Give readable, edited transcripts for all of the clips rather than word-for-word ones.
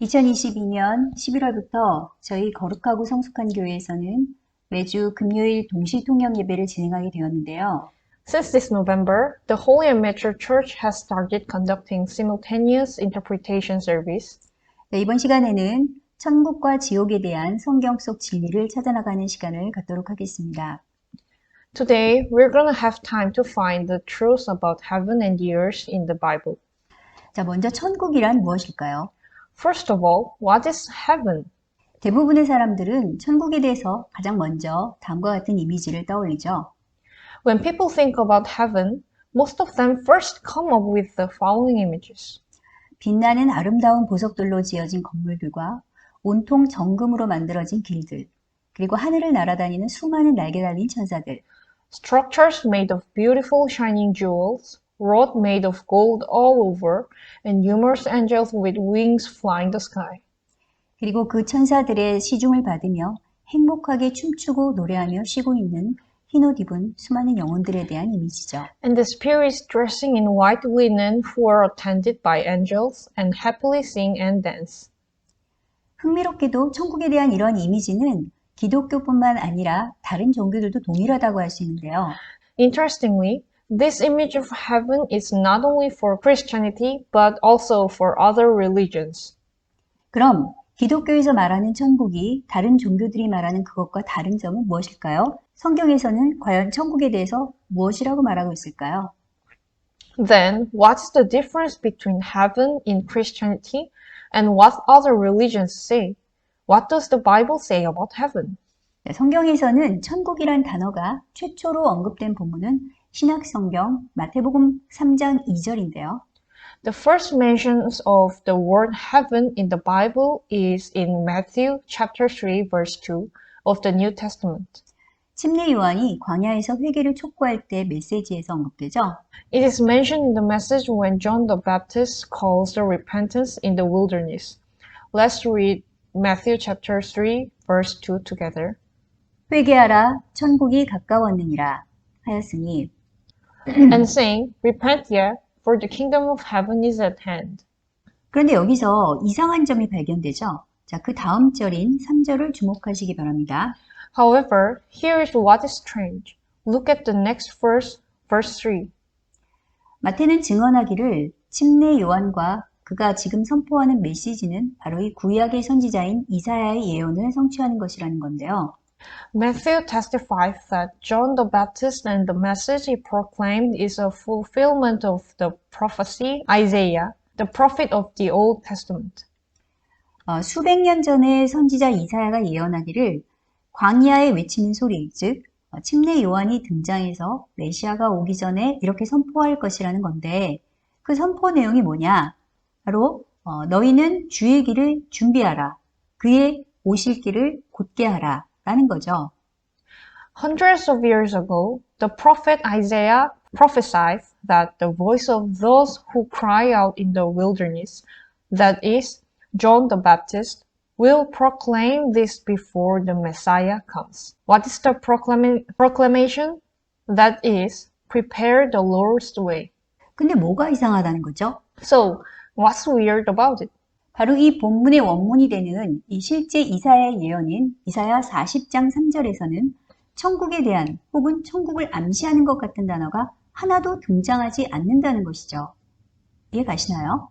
2022년 11월부터 저희 거룩하고 성숙한 교회에서는 매주 금요일 동시 통역 예배를 진행하게 되었는데요. Since this November, the Holy and Mature Church has started conducting simultaneous interpretation service. 네, 이번 시간에는 천국과 지옥에 대한 성경 속 진리를 찾아나가는 시간을 갖도록 하겠습니다. Today, we're going to have time to find the truth about heaven and the earth in the Bible. 자, 먼저 천국이란 무엇일까요? First of all, what is heaven? 대부분의 사람들은 천국에 대해서 가장 먼저 다음과 같은 이미지를 떠올리죠. When people think about heaven, most of them first come up with the following images. 빛나는 아름다운 보석들로 지어진 건물들과 온통 정금으로 만들어진 길들, 그리고 하늘을 날아다니는 수많은 날개 달린 천사들, Structures made of beautiful shining jewels, road made of gold all over, and numerous angels with wings flying the sky. 그리고 그 천사들의 시중을 받으며 행복하게 춤추고 노래하며 쉬고 있는 흰옷 입은 수많은 영혼들에 대한 이미지죠. And the spirits dressing in white linen who are attended by angels and happily sing and dance. 흥미롭게도 천국에 대한 이런 이미지는 기독교뿐만 아니라 다른 종교들도 동일하다고 할 수 있는데요. Interestingly, this image of heaven is not only for Christianity but also for other religions. 그럼 기독교에서 말하는 천국이 다른 종교들이 말하는 그것과 다른 점은 무엇일까요? 성경에서는 과연 천국에 대해서 무엇이라고 말하고 있을까요? Then, what's the difference between heaven in Christianity and what other religions say? What does the Bible say about heaven? 네, 성경에서는 천국이란 단어가 최초로 언급된 본문은 신약성경 마태복음 3장 2절인데요. The first mentions of the word heaven in the Bible is in Matthew chapter 3 verse 2 of the New Testament. 침례 요한이 광야에서 회개를 촉구할 때 메시지에서 언급되죠. It is mentioned in the message when John the Baptist calls the repentance in the wilderness. Let's read Matthew chapter 3 verse 2 together. 회개하라 천국이 가까웠느니라 하였으니 And saying, Repent ye, for the kingdom of heaven is at hand. 그런데 여기서 이상한 점이 발견되죠. 자, 그 다음 절인 3절을 주목하시기 바랍니다. However, here is what is strange. Look at the next verse, verse 3. 마태는 증언하기를 침례 요한과 그가 지금 선포하는 메시지는 바로 이 구약의 선지자인 이사야의 예언을 성취하는 것이라는 건데요. Matthew testifies that John the Baptist and the message he proclaimed is a fulfillment of the prophecy Isaiah, the prophet of the Old Testament. 수백 년 전에 선지자 이사야가 예언하기를 광야에 외치는 소리, 즉 침례 요한이 등장해서 메시아가 오기 전에 이렇게 선포할 것이라는 건데 그 선포 내용이 뭐냐? 바로 너희는 주의 길을 준비하라. 그의 오실 길을 곧게 하라. 라는 거죠. Hundreds of years ago, the prophet Isaiah prophesied that the voice of those who cry out in the wilderness, that is, John the Baptist, will proclaim this before the Messiah comes. What is the proclamation? That is, prepare the Lord's way. 근데 뭐가 이상하다는 거죠? So, what's weird about it? 바로 이 본문의 원문이 되는 이 실제 이사야의 예언인 이사야 40장 3절에서는 천국에 대한 혹은 천국을 암시하는 것 같은 단어가 하나도 등장하지 않는다는 것이죠. 이해 가시나요?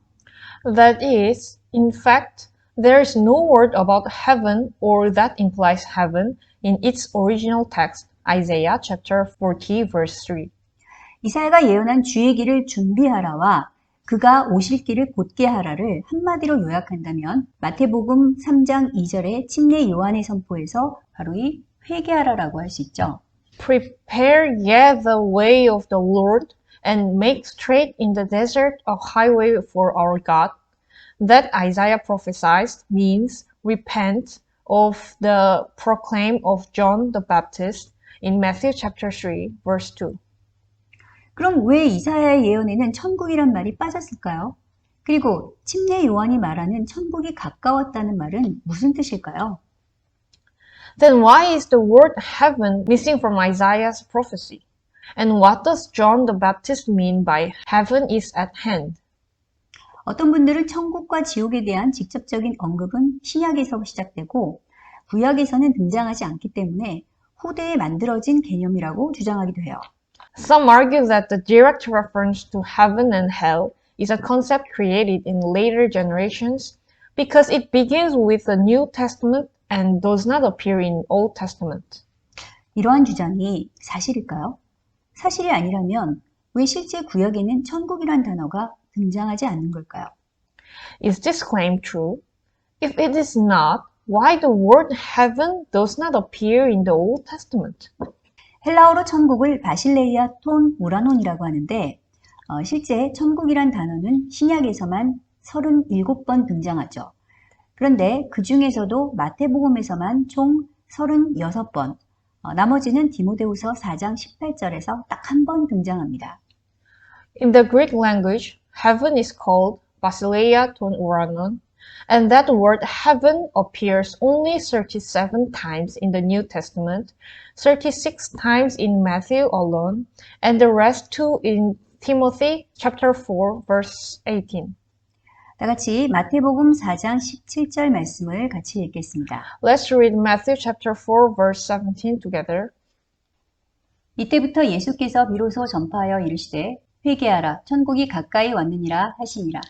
That is, in fact, there is no word about heaven or that implies heaven in its original text, Isaiah chapter 40 verse 3. 이사야가 예언한 주의 길을 준비하라와 그가 오실 길을 곧게 하라를 한마디로 요약한다면 마태복음 3장 2절의 침례 요한의 선포에서 바로 이 회개하라라고 할 수 있죠. Prepare ye the way of the Lord and make straight in the desert a highway for our God. That Isaiah prophesied means repent of the proclaim of John the Baptist in Matthew chapter 3 verse 2. 그럼 왜 이사야의 예언에는 천국이란 말이 빠졌을까요? 그리고 침례 요한이 말하는 천국이 가까웠다는 말은 무슨 뜻일까요? Then why is the word heaven missing from Isaiah's prophecy? And what does John the Baptist mean by heaven is at hand? 어떤 분들은 천국과 지옥에 대한 직접적인 언급은 신약에서 시작되고 구약에서는 등장하지 않기 때문에 후대에 만들어진 개념이라고 주장하기도 해요. Some argue that the direct reference to heaven and hell is a concept created in later generations because it begins with the New Testament and does not appear in Old Testament. 이러한 주장이 사실일까요? 사실이 아니라면 왜 실제 구약에는 천국이란 단어가 등장하지 않는 걸까요? Is this claim true? If it is not, why the word heaven does not appear in the Old Testament? 헬라어로 천국을 바실레이아 톤 우라논이라고 하는데 실제 천국이란 단어는 신약에서만 37번 등장하죠. 그런데 그 중에서도 마태복음에서만 총 36번, 나머지는 디모데후서 4장 18절에서 딱 한 번 등장합니다. In the Greek language, heaven is called basileia ton uranon, and that word heaven appears only 37 times in the New Testament, 36 times in Matthew alone, and the rest too in Timothy chapter 4 verse 18. 다 같이 마태복음 4장 17절 말씀을 같이 읽겠습니다. Let's read Matthew chapter 4 verse 17 together. 이때부터 예수께서 비로소 전파하여 이르시되 회개하라 천국이 가까이 왔느니라 하시니라.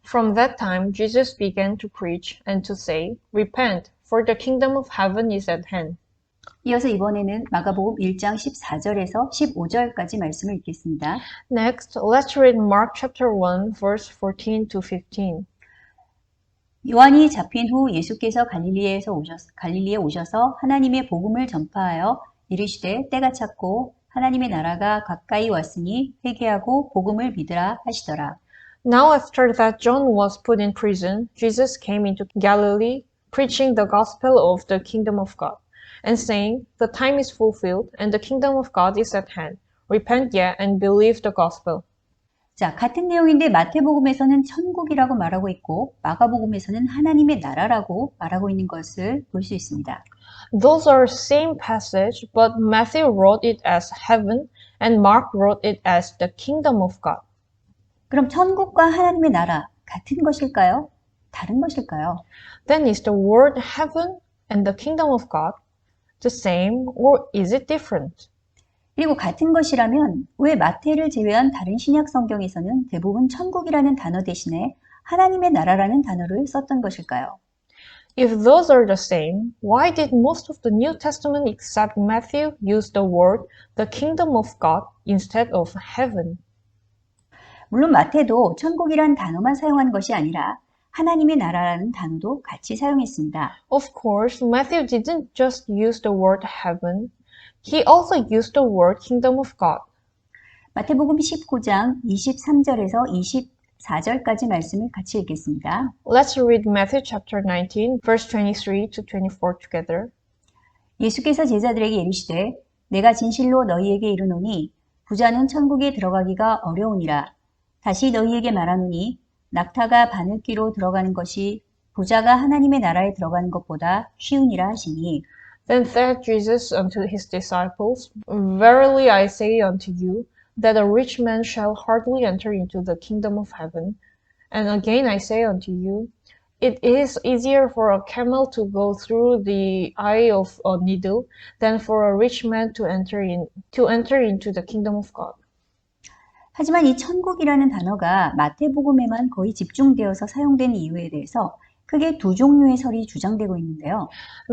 From that time Jesus began to preach and to say, Repent, for the kingdom of heaven is at hand. 이어서 이번에는 마가복음 1장 14절에서 15절까지 말씀을 읽겠습니다. Next, let's read Mark chapter 1 verse 14 to 15. 요한이 잡힌 후 예수께서 갈릴리에 오셔서 하나님의 복음을 전파하여 이르시되 때가 찼고 하나님의 나라가 가까이 왔으니 회개하고 복음을 믿으라 하시더라. Now after that John was put in prison, Jesus came into Galilee, preaching the gospel of the kingdom of God, and saying, The time is fulfilled, and the kingdom of God is at hand. Repent ye and believe the gospel. 자, 같은 내용인데 마태복음에서는 천국이라고 말하고 있고 마가복음에서는 하나님의 나라라고 말하고 있는 것을 볼 수 있습니다. Those are same passage, but Matthew wrote it as heaven, and Mark wrote it as the kingdom of God. 그럼 천국과 하나님의 나라 같은 것일까요? 다른 것일까요? Then is the word heaven and the kingdom of God the same, or is it different? 그리고 같은 것이라면 왜 마태를 제외한 다른 신약 성경에서는 대부분 천국이라는 단어 대신에 하나님의 나라라는 단어를 썼던 것일까요? If those are the same, why did most of the New Testament except Matthew use the word the kingdom of God instead of heaven? 물론 마태도 천국이란 단어만 사용한 것이 아니라 하나님의 나라라는 단어도 같이 사용했습니다. Of course, Matthew didn't just use the word heaven, he also used the word kingdom of God. 마태복음 19장 23절에서 24절까지 말씀을 같이 읽겠습니다. Let's read Matthew chapter 19, verse 23 to 24 together. 예수께서 제자들에게 이르시되 내가 진실로 너희에게 이르노니 부자는 천국에 들어가기가 어려우니라. 다시 너희에게 말하노니 낙타가 바늘귀로 들어가는 것이 부자가 하나님의 나라에 들어가는 것보다 쉬우니라 하시니. Then said Jesus unto his disciples, Verily I say unto you, that a rich man shall hardly enter into the kingdom of heaven. And again I say unto you, it is easier for a camel to go through the eye of a needle than for a rich man to enter into the kingdom of God. 하지만 이 천국이라는 단어가 마태복음에만 거의 집중되어서 사용되는 이유에 대해서 크게 두 종류의 설이 주장되고 있는데요.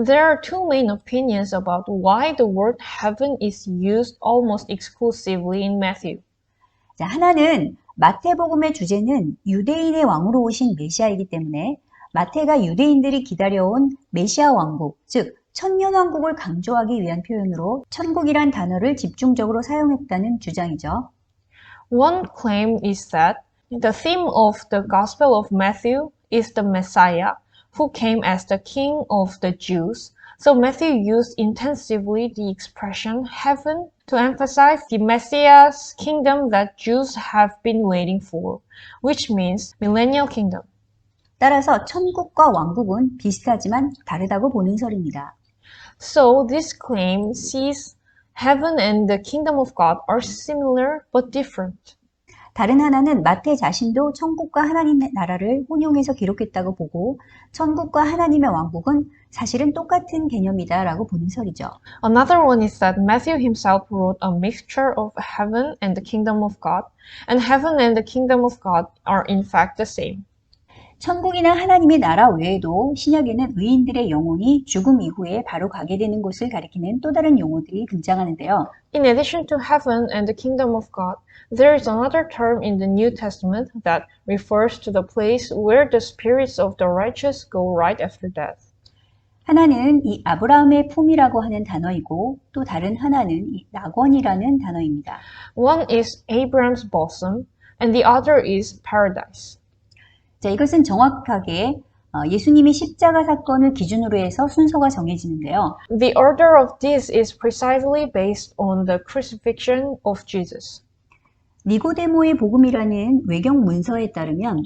There are two main opinions about why the word heaven is used almost exclusively in Matthew. 자, 하나는 마태복음의 주제는 유대인의 왕으로 오신 메시아이기 때문에 마태가 유대인들이 기다려온 메시아 왕국, 즉 천년왕국을 강조하기 위한 표현으로 천국이란 단어를 집중적으로 사용했다는 주장이죠. One claim is that the theme of the Gospel of Matthew is the Messiah, who came as the King of the Jews. So Matthew used intensively the expression heaven to emphasize the Messiah's kingdom that Jews have been waiting for, which means millennial kingdom. 따라서 천국과 왕국은 비슷하지만 다르다고 보는 설입니다. So this claim sees heaven and the kingdom of God are similar but different. 다른 하나는 마태 자신도 천국과 하나님의 나라를 혼용해서 기록했다고 보고 천국과 하나님의 왕국은 사실은 똑같은 개념이다라고 보는 설이죠. Another one is that Matthew himself wrote a mixture of heaven and the kingdom of God, and heaven and the kingdom of God are in fact the same. 천국이나 하나님의 나라 외에도 신약에는 의인들의 영혼이 죽음 이후에 바로 가게 되는 곳을 가리키는 또 다른 용어들이 등장하는데요. In addition to heaven and the kingdom of God, there is another term in the New Testament that refers to the place where the spirits of the righteous go right after death. 하나는 이 아브라함의 품이라고 하는 단어이고 또 다른 하나는 이 낙원이라는 단어입니다. One is Abraham's bosom, and the other is paradise. 자, 이것은 정확하게 예수님이 십자가 사건을 기준으로 해서 순서가 정해지는데요. The order of this is precisely based on the crucifixion of Jesus. 니고데모의 복음이라는 외경 문서에 따르면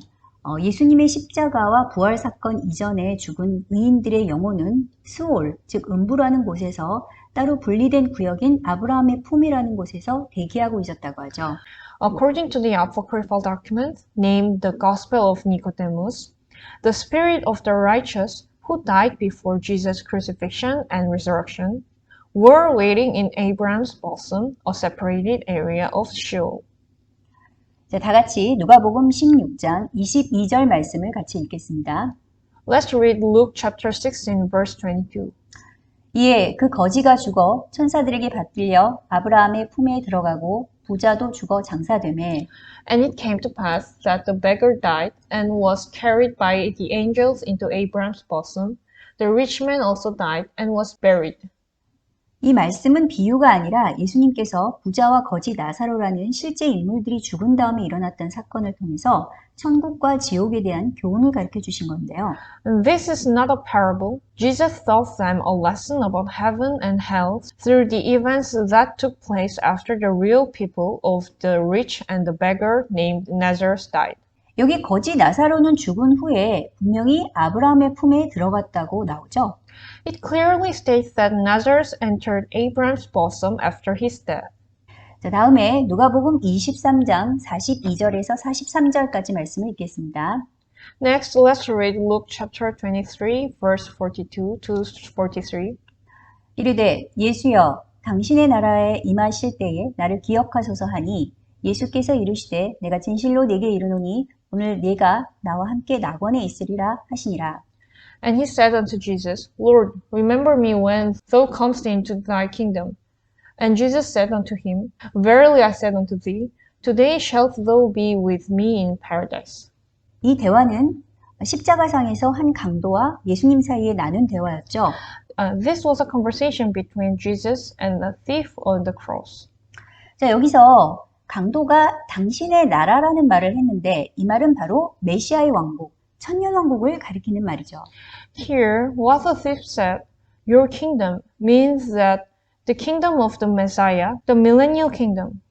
예수님의 십자가와 부활 사건 이전에 죽은 의인들의 영혼은 스올, 즉 음부라는 곳에서 따로 분리된 구역인 아브라함의 품이라는 곳에서 대기하고 있었다고 하죠. According to the apocryphal document named the Gospel of Nicodemus, the spirit of the righteous who died before Jesus' crucifixion and resurrection were waiting in Abraham's bosom, a separated area of Sheol. 자, 다 같이 누가복음 16장 22절 말씀을 같이 읽겠습니다. Let's read Luke chapter 16 verse 22. 이에 그 거지가 죽어 천사들에게 받들려 아브라함의 품에 들어가고 부자도 죽어 장사되매 And it came to pass that the beggar died and was carried by the angels into Abraham's bosom. The rich man also died and was buried. 이 말씀은 비유가 아니라 예수님께서 부자와 거지 나사로라는 실제 인물들이 죽은 다음에 일어났던 사건을 통해서 천국과 지옥에 대한 교훈을 가르쳐 주신 건데요. And this is not a parable. Jesus taught them a lesson about heaven and hell through the events that took place after the real people of the rich and the beggar named Lazarus died. 여기 거지 나사로는 죽은 후에 분명히 아브라함의 품에 들어갔다고 나오죠. It clearly states that Lazarus entered Abraham's bosom after his death. 자, 다음에 누가복음 23장 42절에서 43절까지 말씀을 읽겠습니다. Next, let's read Luke chapter 23, verse 42 to 43. 이르되 예수여 당신의 나라에 임하실 때에 나를 기억하소서 하니 예수께서 이르시되 내가 진실로 네게 이르노니 오늘 네가 나와 함께 낙원에 있으리라 하시니라. And he said unto Jesus, Lord, remember me when thou comest into thy kingdom. And Jesus said unto him, Verily I said unto thee, today shalt thou be with me in paradise. 이 대화는 십자가상에서 한 강도와 예수님 사이에 나눈 대화였죠. This was a conversation between Jesus and the thief on the cross. 자, 여기서 강도가 당신의 나라라는 말을 했는데 이 말은 바로 메시아의 왕국, 천년왕국을 가리키는 말이죠. Here, what the thief said, your kingdom, means that the kingdom of the Messiah, the millennial kingdom.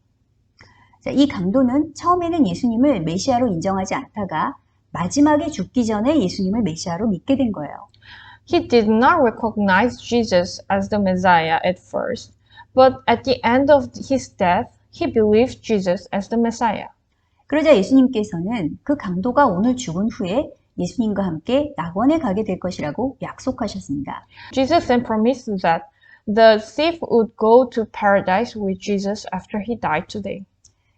자, 이 강도는 처음에는 예수님을 메시아로 인정하지 않다가 마지막에 죽기 전에 예수님을 메시아로 믿게 된 거예요. He did not recognize Jesus as the Messiah at first, but at the end of his death, he believed Jesus as the Messiah. 그러자 예수님께서는 그 강도가 오늘 죽은 후에 예수님과 함께 낙원에 가게 될 것이라고 약속하셨습니다. Jesus then promised that the thief would go to paradise with Jesus after he died today.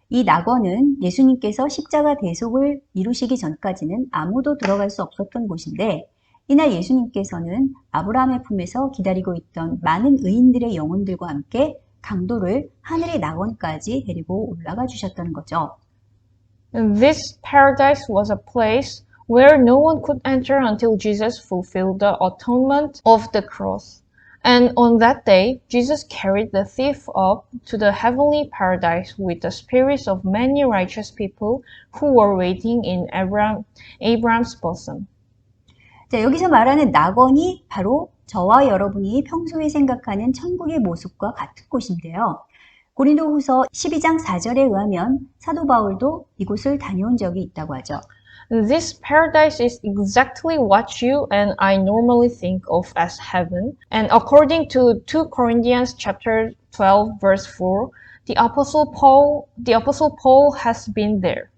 이 낙원은 예수님께서 십자가 대속을 이루시기 전까지는 아무도 들어갈 수 없었던 곳인데 이날 예수님께서는 아브라함의 품에서 기다리고 있던 많은 의인들의 영혼들과 함께 강도를 하늘의 낙원까지 데리고 올라가 주셨다는 거죠. And this paradise was a place where no one could enter until Jesus fulfilled the atonement of the cross. And on that day, Jesus carried the thief up to the heavenly paradise with the spirits of many righteous people who were waiting in Abraham's bosom. 자, 여기서 말하는 낙원이 바로 저와 여러분이 평소에 생각하는 천국의 모습과 같은 곳인데요. 고린도후서 12장 4절에 의하면 사도 바울도 이곳을 다녀온 적이 있다고 하죠. This paradise is exactly what you and I normally think of as heaven. And according to 2 Corinthians chapter 12 verse 4, the apostle Paul has been there.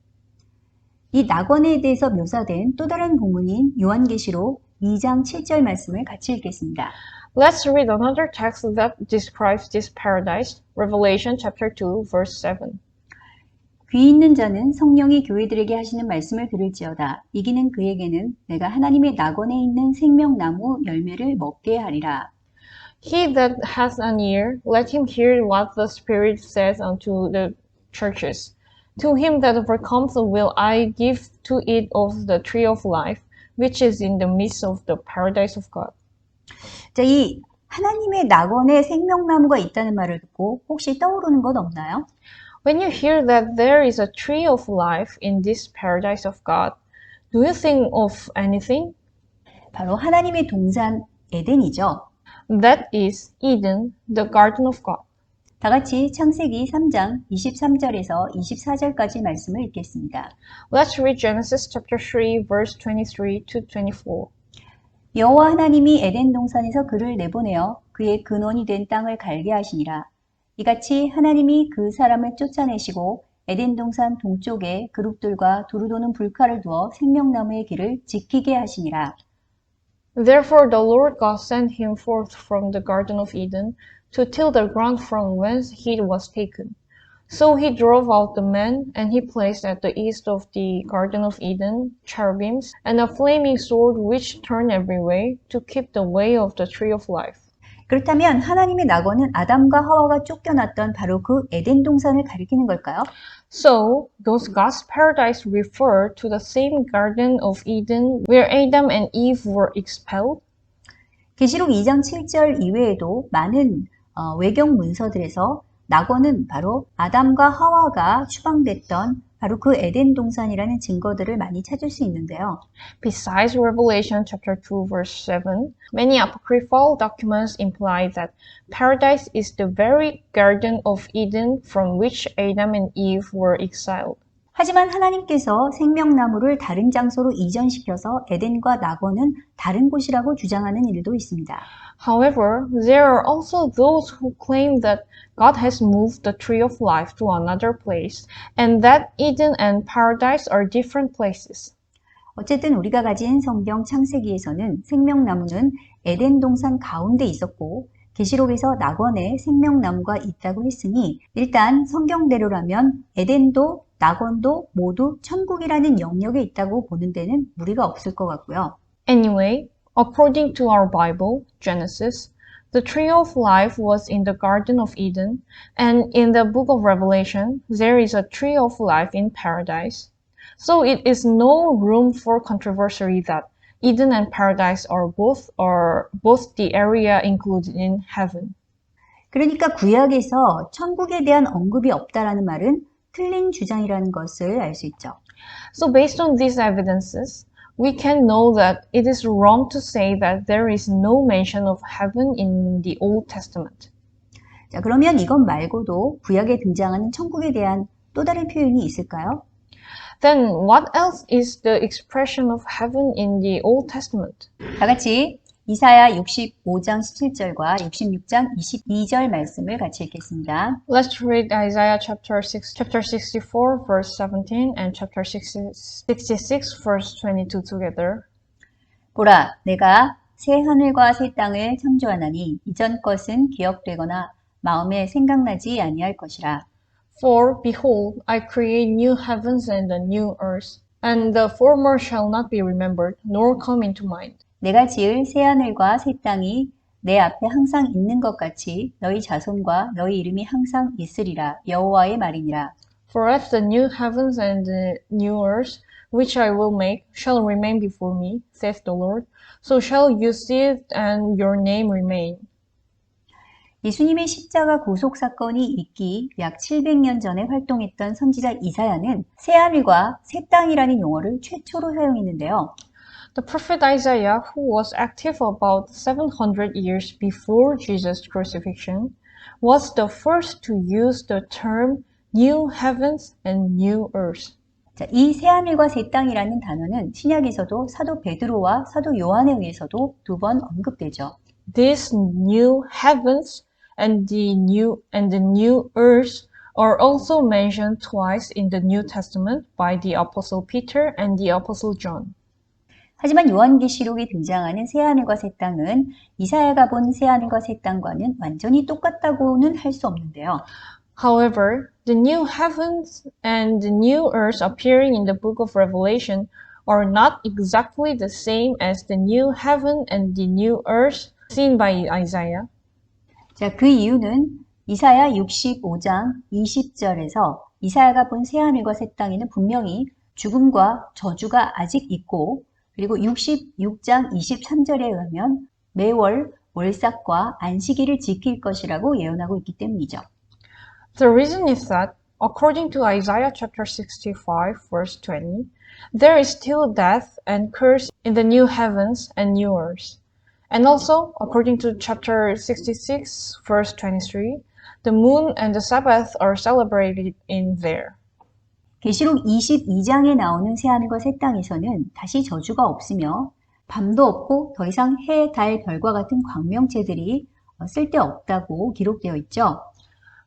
이 낙원에 대해서 묘사된 또 다른 본문인 요한계시록 2장 7절 말씀을 같이 읽겠습니다. Let's read another text that describes this paradise, Revelation chapter 2, verse 7. 귀 있는 자는 성령이 교회들에게 하시는 말씀을 들을지어다. 이기는 그에게는 내가 하나님의 낙원에 있는 생명나무 열매를 먹게 하리라. He that hath an ear, let him hear what the Spirit says unto the churches. To him that overcomes will I give to eat of the tree of life, which is in the midst of the paradise of God. 자, 이 하나님의 낙원에 생명나무가 있다는 말을 듣고 혹시 떠오르는 것 없나요? When you hear that there is a tree of life in this paradise of God, do you think of anything? 바로 하나님의 동산 에덴이죠. That is Eden, the garden of God. 다 같이 창세기 3장 23절에서 24절까지 말씀을 읽겠습니다. Let's read Genesis chapter 3, verse 23 to 24. 여호와 하나님이 에덴 동산에서 그를 내보내어 그의 근원이 된 땅을 갈게 하시니라. 이같이 하나님이 그 사람을 쫓아내시고 에덴 동산 동쪽에 그룹들과 두루 도는 불칼을 두어 생명나무의 길을 지키게 하시니라. Therefore the Lord God sent him forth from the garden of Eden to till the ground from whence he was taken. So he drove out the man, and he placed at the east of the garden of Eden cherubims and a flaming sword which turned every way to keep the way of the tree of life. 그렇다면 하나님의 낙원은 아담과 하와가 쫓겨났던 바로 그 에덴 동산을 가리키는 걸까요? So, does God's paradise refer to the same garden of Eden where Adam and Eve were expelled? 계시록 2장 7절 이외에도 많은 외경 문서들에서 낙원은 바로 아담과 하와가 추방됐던 바로 그 에덴 동산이라는 증거들을 많이 찾을 수 있는데요. Besides Revelation chapter 2 verse 7, many apocryphal documents imply that paradise is the very garden of Eden from which Adam and Eve were exiled. 하지만 하나님께서 생명나무를 다른 장소로 이전시켜서 에덴과 낙원은 다른 곳이라고 주장하는 일도 있습니다. However, there are also those who claim that God has moved the tree of life to another place and that Eden and paradise are different places. 어쨌든 우리가 가진 성경 창세기에서는 생명나무는 에덴 동산 가운데 있었고 계시록에서 낙원에 생명나무가 있다고 했으니 일단 성경대로라면 에덴도 낙원도 모두 천국이라는 영역에 있다고 보는 데는 무리가 없을 것 같고요. Anyway, according to our Bible, Genesis, the tree of life was in the Garden of Eden, and in the book of Revelation, there is a tree of life in paradise. So it is no room for controversy that Eden and paradise are both the area included in heaven. 그러니까 구약에서 천국에 대한 언급이 없다라는 말은 틀린 주장이라는 것을 알 수 있죠. So based on these evidences, we can know that it is wrong to say that there is no mention of heaven in the Old Testament. 자, 그러면 이것 말고도 구약에 등장하는 천국에 대한 또 다른 표현이 있을까요? Then what else is the expression of heaven in the Old Testament? 다 같이 이사야 65장 17절과 66장 22절 말씀을 같이 읽겠습니다. Let's read Isaiah chapter 64 verse 17 and chapter 66 verse 22 together. 보라, 내가 새 하늘과 새 땅을 창조하나니 이전 것은 기억되거나 마음에 생각나지 아니할 것이라. For behold, I create new heavens and a new earth, and the former shall not be remembered, nor come into mind. 내가 지을 새 하늘과 새 땅이 내 앞에 항상 있는 것 같이 너희 자손과 너희 이름이 항상 있으리라. 여호와의 말이니라. For as the new heavens and the new earth, which I will make, shall remain before me, saith the Lord, so shall you see it and your name remain. 예수님의 십자가 구속 사건이 있기 약 700년 전에 활동했던 선지자 이사야는 새 하늘과 새 땅이라는 용어를 최초로 사용했는데요. The prophet Isaiah, who was active about 700 years before Jesus' crucifixion, was the first to use the term new heavens and new earth. 자, 이 새 하늘과 새 땅이라는 단어는 신약에서도 사도 베드로와 사도 요한에 의해서도 2번 언급되죠. These new heavens and the new earth are also mentioned twice in the New Testament by the Apostle Peter and the Apostle John. 하지만 요한계시록에 등장하는 새하늘과 새 땅은 이사야가 본 새하늘과 새 땅과는 완전히 똑같다고는 할 수 없는데요. However, the new heavens and the new earth appearing in the book of Revelation are not exactly the same as the new heaven and the new earth seen by Isaiah. 자, 그 이유는 이사야 65장 20절에서 이사야가 본 새하늘과 새 땅에는 분명히 죽음과 저주가 아직 있고, 그리고 66장 23절에 의하면 매월 월삭과 안식일을 지킬 것이라고 예언하고 있기 때문이죠. The reason is that, according to Isaiah chapter 65, verse 20, there is still death and curse in the new heavens and new earth. And also, according to chapter 66, verse 23, the moon and the Sabbath are celebrated in there. 계시록 22장에 나오는 새하늘과 새 땅에서는 다시 저주가 없으며 밤도 없고 더 이상 해, 달, 별과 같은 광명체들이 쓸데없다고 기록되어 있죠.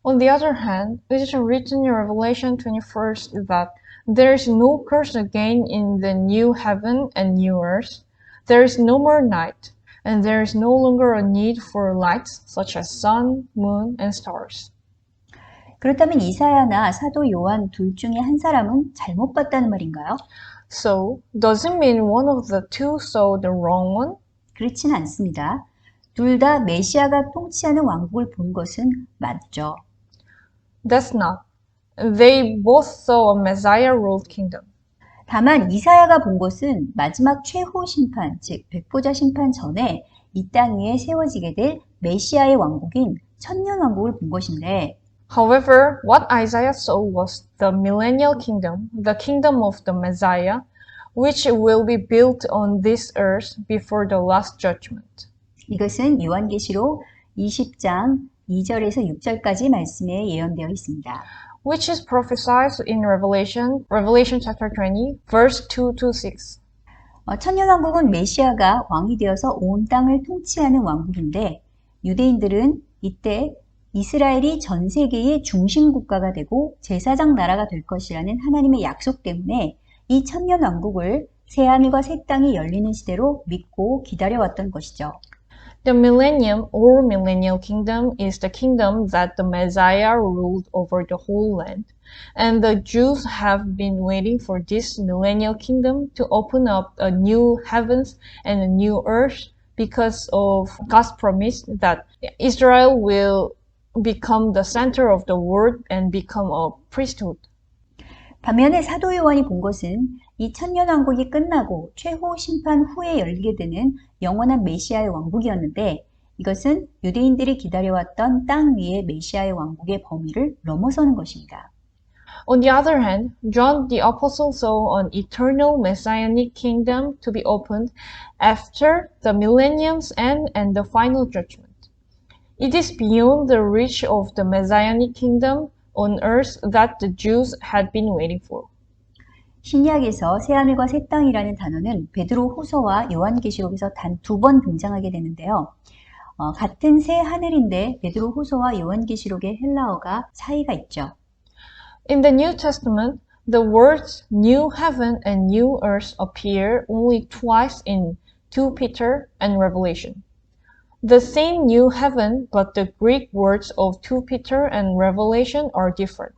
On the other hand, it is written in Revelation 21 that there is no curse again in the new heaven and new earth. There is no more night, and there is no longer a need for lights such as sun, moon, and stars. 그렇다면 이사야나 사도 요한 둘 중에 한 사람은 잘못 봤다는 말인가요? So, does it mean one of the two saw the wrong one? 그렇진 않습니다. 둘 다 메시아가 통치하는 왕국을 본 것은 맞죠. That's not. They both saw a Messiah-ruled kingdom. 다만 이사야가 본 것은 마지막 최후 심판, 즉 백보자 심판 전에 이 땅 위에 세워지게 될 메시아의 왕국인 천년 왕국을 본 것인데, However, what Isaiah saw was the millennial kingdom, the kingdom of the Messiah, which will be built on this earth before the last judgment. 이것은 요한계시록 20장 2절에서 6절까지 말씀에 예언되어 있습니다. Which is prophesied in Revelation chapter 20, verse 2 to 6. 천년왕국은 메시아가 왕이 되어서 온 땅을 통치하는 왕국인데, 유대인들은 이때 이스라엘이 전 세계의 중심 국가가 되고 제사장 나라가 될 것이라는 하나님의 약속 때문에 이 천년왕국을 새하늘과 새 땅이 열리는 시대로 믿고 기다려왔던 것이죠. The millennium or millennial kingdom is the kingdom that the Messiah ruled over the whole land. And the Jews have been waiting for this millennial kingdom to open up a new heavens and a new earth because of God's promise that Israel will become the center of the world and become a priesthood. 반면에 사도 요한이 본 것은 이 천년왕국이 끝나고 최후 심판 후에 열리게 되는 영원한 메시아의 왕국이었는데, 이것은 유대인들이 기다려왔던 땅 위의 메시아의 왕국의 범위를 넘어서는 것입니다. On the other hand, John the Apostle saw an eternal messianic kingdom to be opened after the millennium's end and the final judgment. It is beyond the reach of the messianic kingdom on earth that the Jews had been waiting for. 신약에서 새하늘과 새 땅이라는 단어는 베드로 후서와 요한계시록에서 단 2번 등장하게 되는데요. 같은 새 하늘인데 베드로 후서와 요한계시록의 헬라어가 차이가 있죠. In the New Testament, the words new heaven and new earth appear only twice in 2 Peter and Revelation. The same new heaven, but the Greek words of 2 Peter and Revelation are different.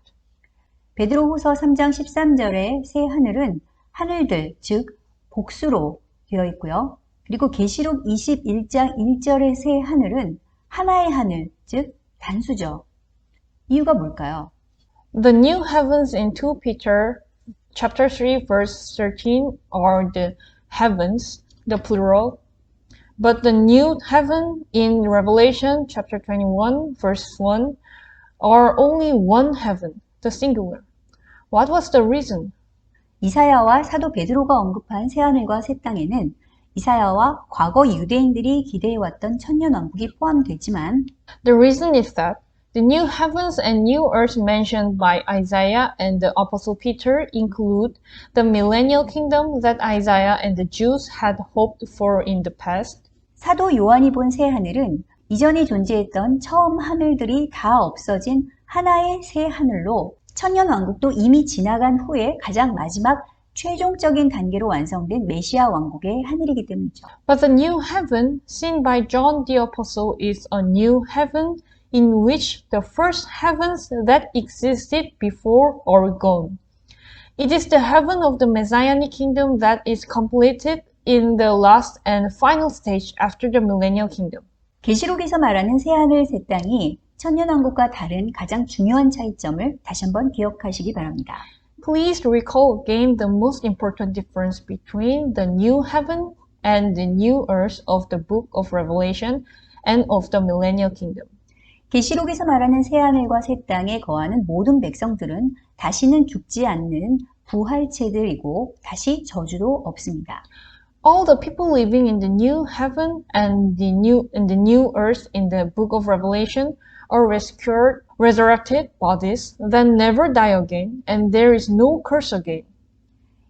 베드로후서 3장 13절에 새 하늘은 하늘들, 즉 복수로 되어 있고요. 그리고 계시록 21장 1절의 새 하늘은 하나의 하늘, 즉 단수죠. 이유가 뭘까요? The new heavens in 2 Peter chapter 3 verse 13 are the heavens, the plural. But the new heaven in Revelation chapter 21 verse 1 are only one heaven, the singular. What was the reason? 이사야와 사도 베드로가 언급한 새하늘과 새 땅에는 이사야와 과거 유대인들이 기대해왔던 천년왕국이 포함되지만, The reason is that the new heavens and new earth mentioned by Isaiah and the Apostle Peter include the millennial kingdom that Isaiah and the Jews had hoped for in the past. 사도 요한이 본 새 하늘은 이전에 존재했던 처음 하늘들이 다 없어진 하나의 새 하늘로 천년 왕국도 이미 지나간 후에 가장 마지막 최종적인 단계로 완성된 메시아 왕국의 하늘이기 때문이죠. But the new heaven seen by John the Apostle is a new heaven in which the first heavens that existed before are gone. It is the heaven of the Messianic kingdom that is completed in the last and final stage after the millennial kingdom. 계시록에서 말하는 새 하늘 새 땅이 천년왕국과 다른 가장 중요한 차이점을 다시 한번 기억하시기 바랍니다. Please recall again the most important difference between the new heaven and the new earth of the book of Revelation and of the millennial kingdom. 계시록에서 말하는 새 하늘과 새 땅에 거하는 모든 백성들은 다시는 죽지 않는 부활체들이고 다시 저주도 없습니다. All the people living in the new heaven and the new earth in the book of Revelation are rescued, resurrected bodies that never die again, and there is no curse again.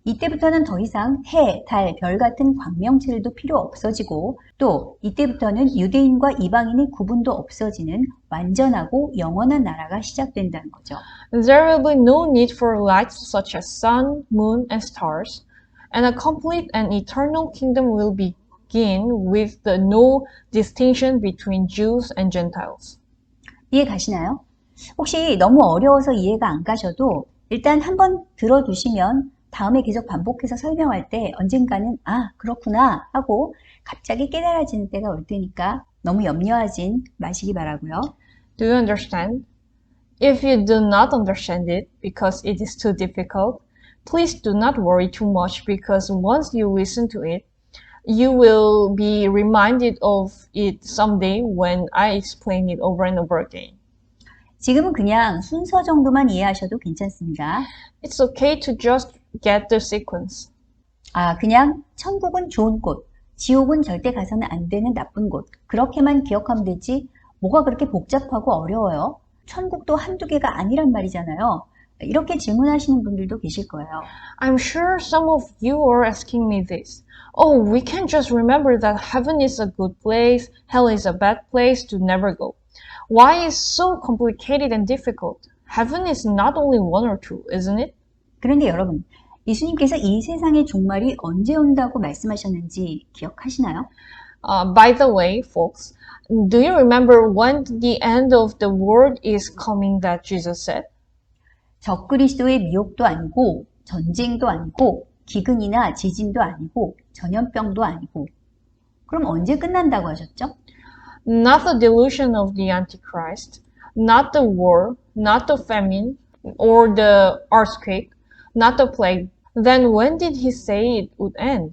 이때부터는 더 이상 해, 달, 별 같은 광명체들도 필요 없어지고 또 이때부터는 유대인과 이방인의 구분도 없어지는 완전하고 영원한 나라가 시작된다는 거죠. There will be no need for lights such as sun, moon, and stars, and a complete and eternal kingdom will begin with the no distinction between Jews and Gentiles. 이해 가시나요? 혹시 너무 어려워서 이해가 안 가셔도 일단 한번 들어두시면 다음에 계속 반복해서 설명할 때 언젠가는 아 그렇구나 하고 갑자기 깨달아지는 때가 올 테니까 너무 염려하진 마시기 바라고요. Do you understand? If you do not understand it because it is too difficult, please do not worry too much because once you listen to it, you will be reminded of it someday when I explain it over and over again. 지금은 그냥 순서 정도만 이해하셔도 괜찮습니다. It's okay to just get the sequence. 아, 그냥 천국은 좋은 곳, 지옥은 절대 가서는 안 되는 나쁜 곳. 그렇게만 기억하면 되지 뭐가 그렇게 복잡하고 어려워요? 천국도 한두 개가 아니란 말이잖아요. 이렇게 질문하시는 분들도 계실 거예요. I'm sure some of you are asking me this. Oh, we can't just remember that heaven is a good place, hell is a bad place to never go. Why is so complicated and difficult? Heaven is not only one or two, isn't it? 그런데 여러분, 예수님께서 이 세상의 종말이 언제 온다고 말씀하셨는지 기억하시나요? By the way, folks, do you remember when the end of the world is coming that Jesus said? 적그리스도의 미혹도 아니고 전쟁도 아니고 기근이나 지진도 아니고 전염병도 아니고 그럼 언제 끝난다고 하셨죠? Not the delusion of the Antichrist, not the war, not the famine, or the earthquake, not the plague. Then when did he say it would end?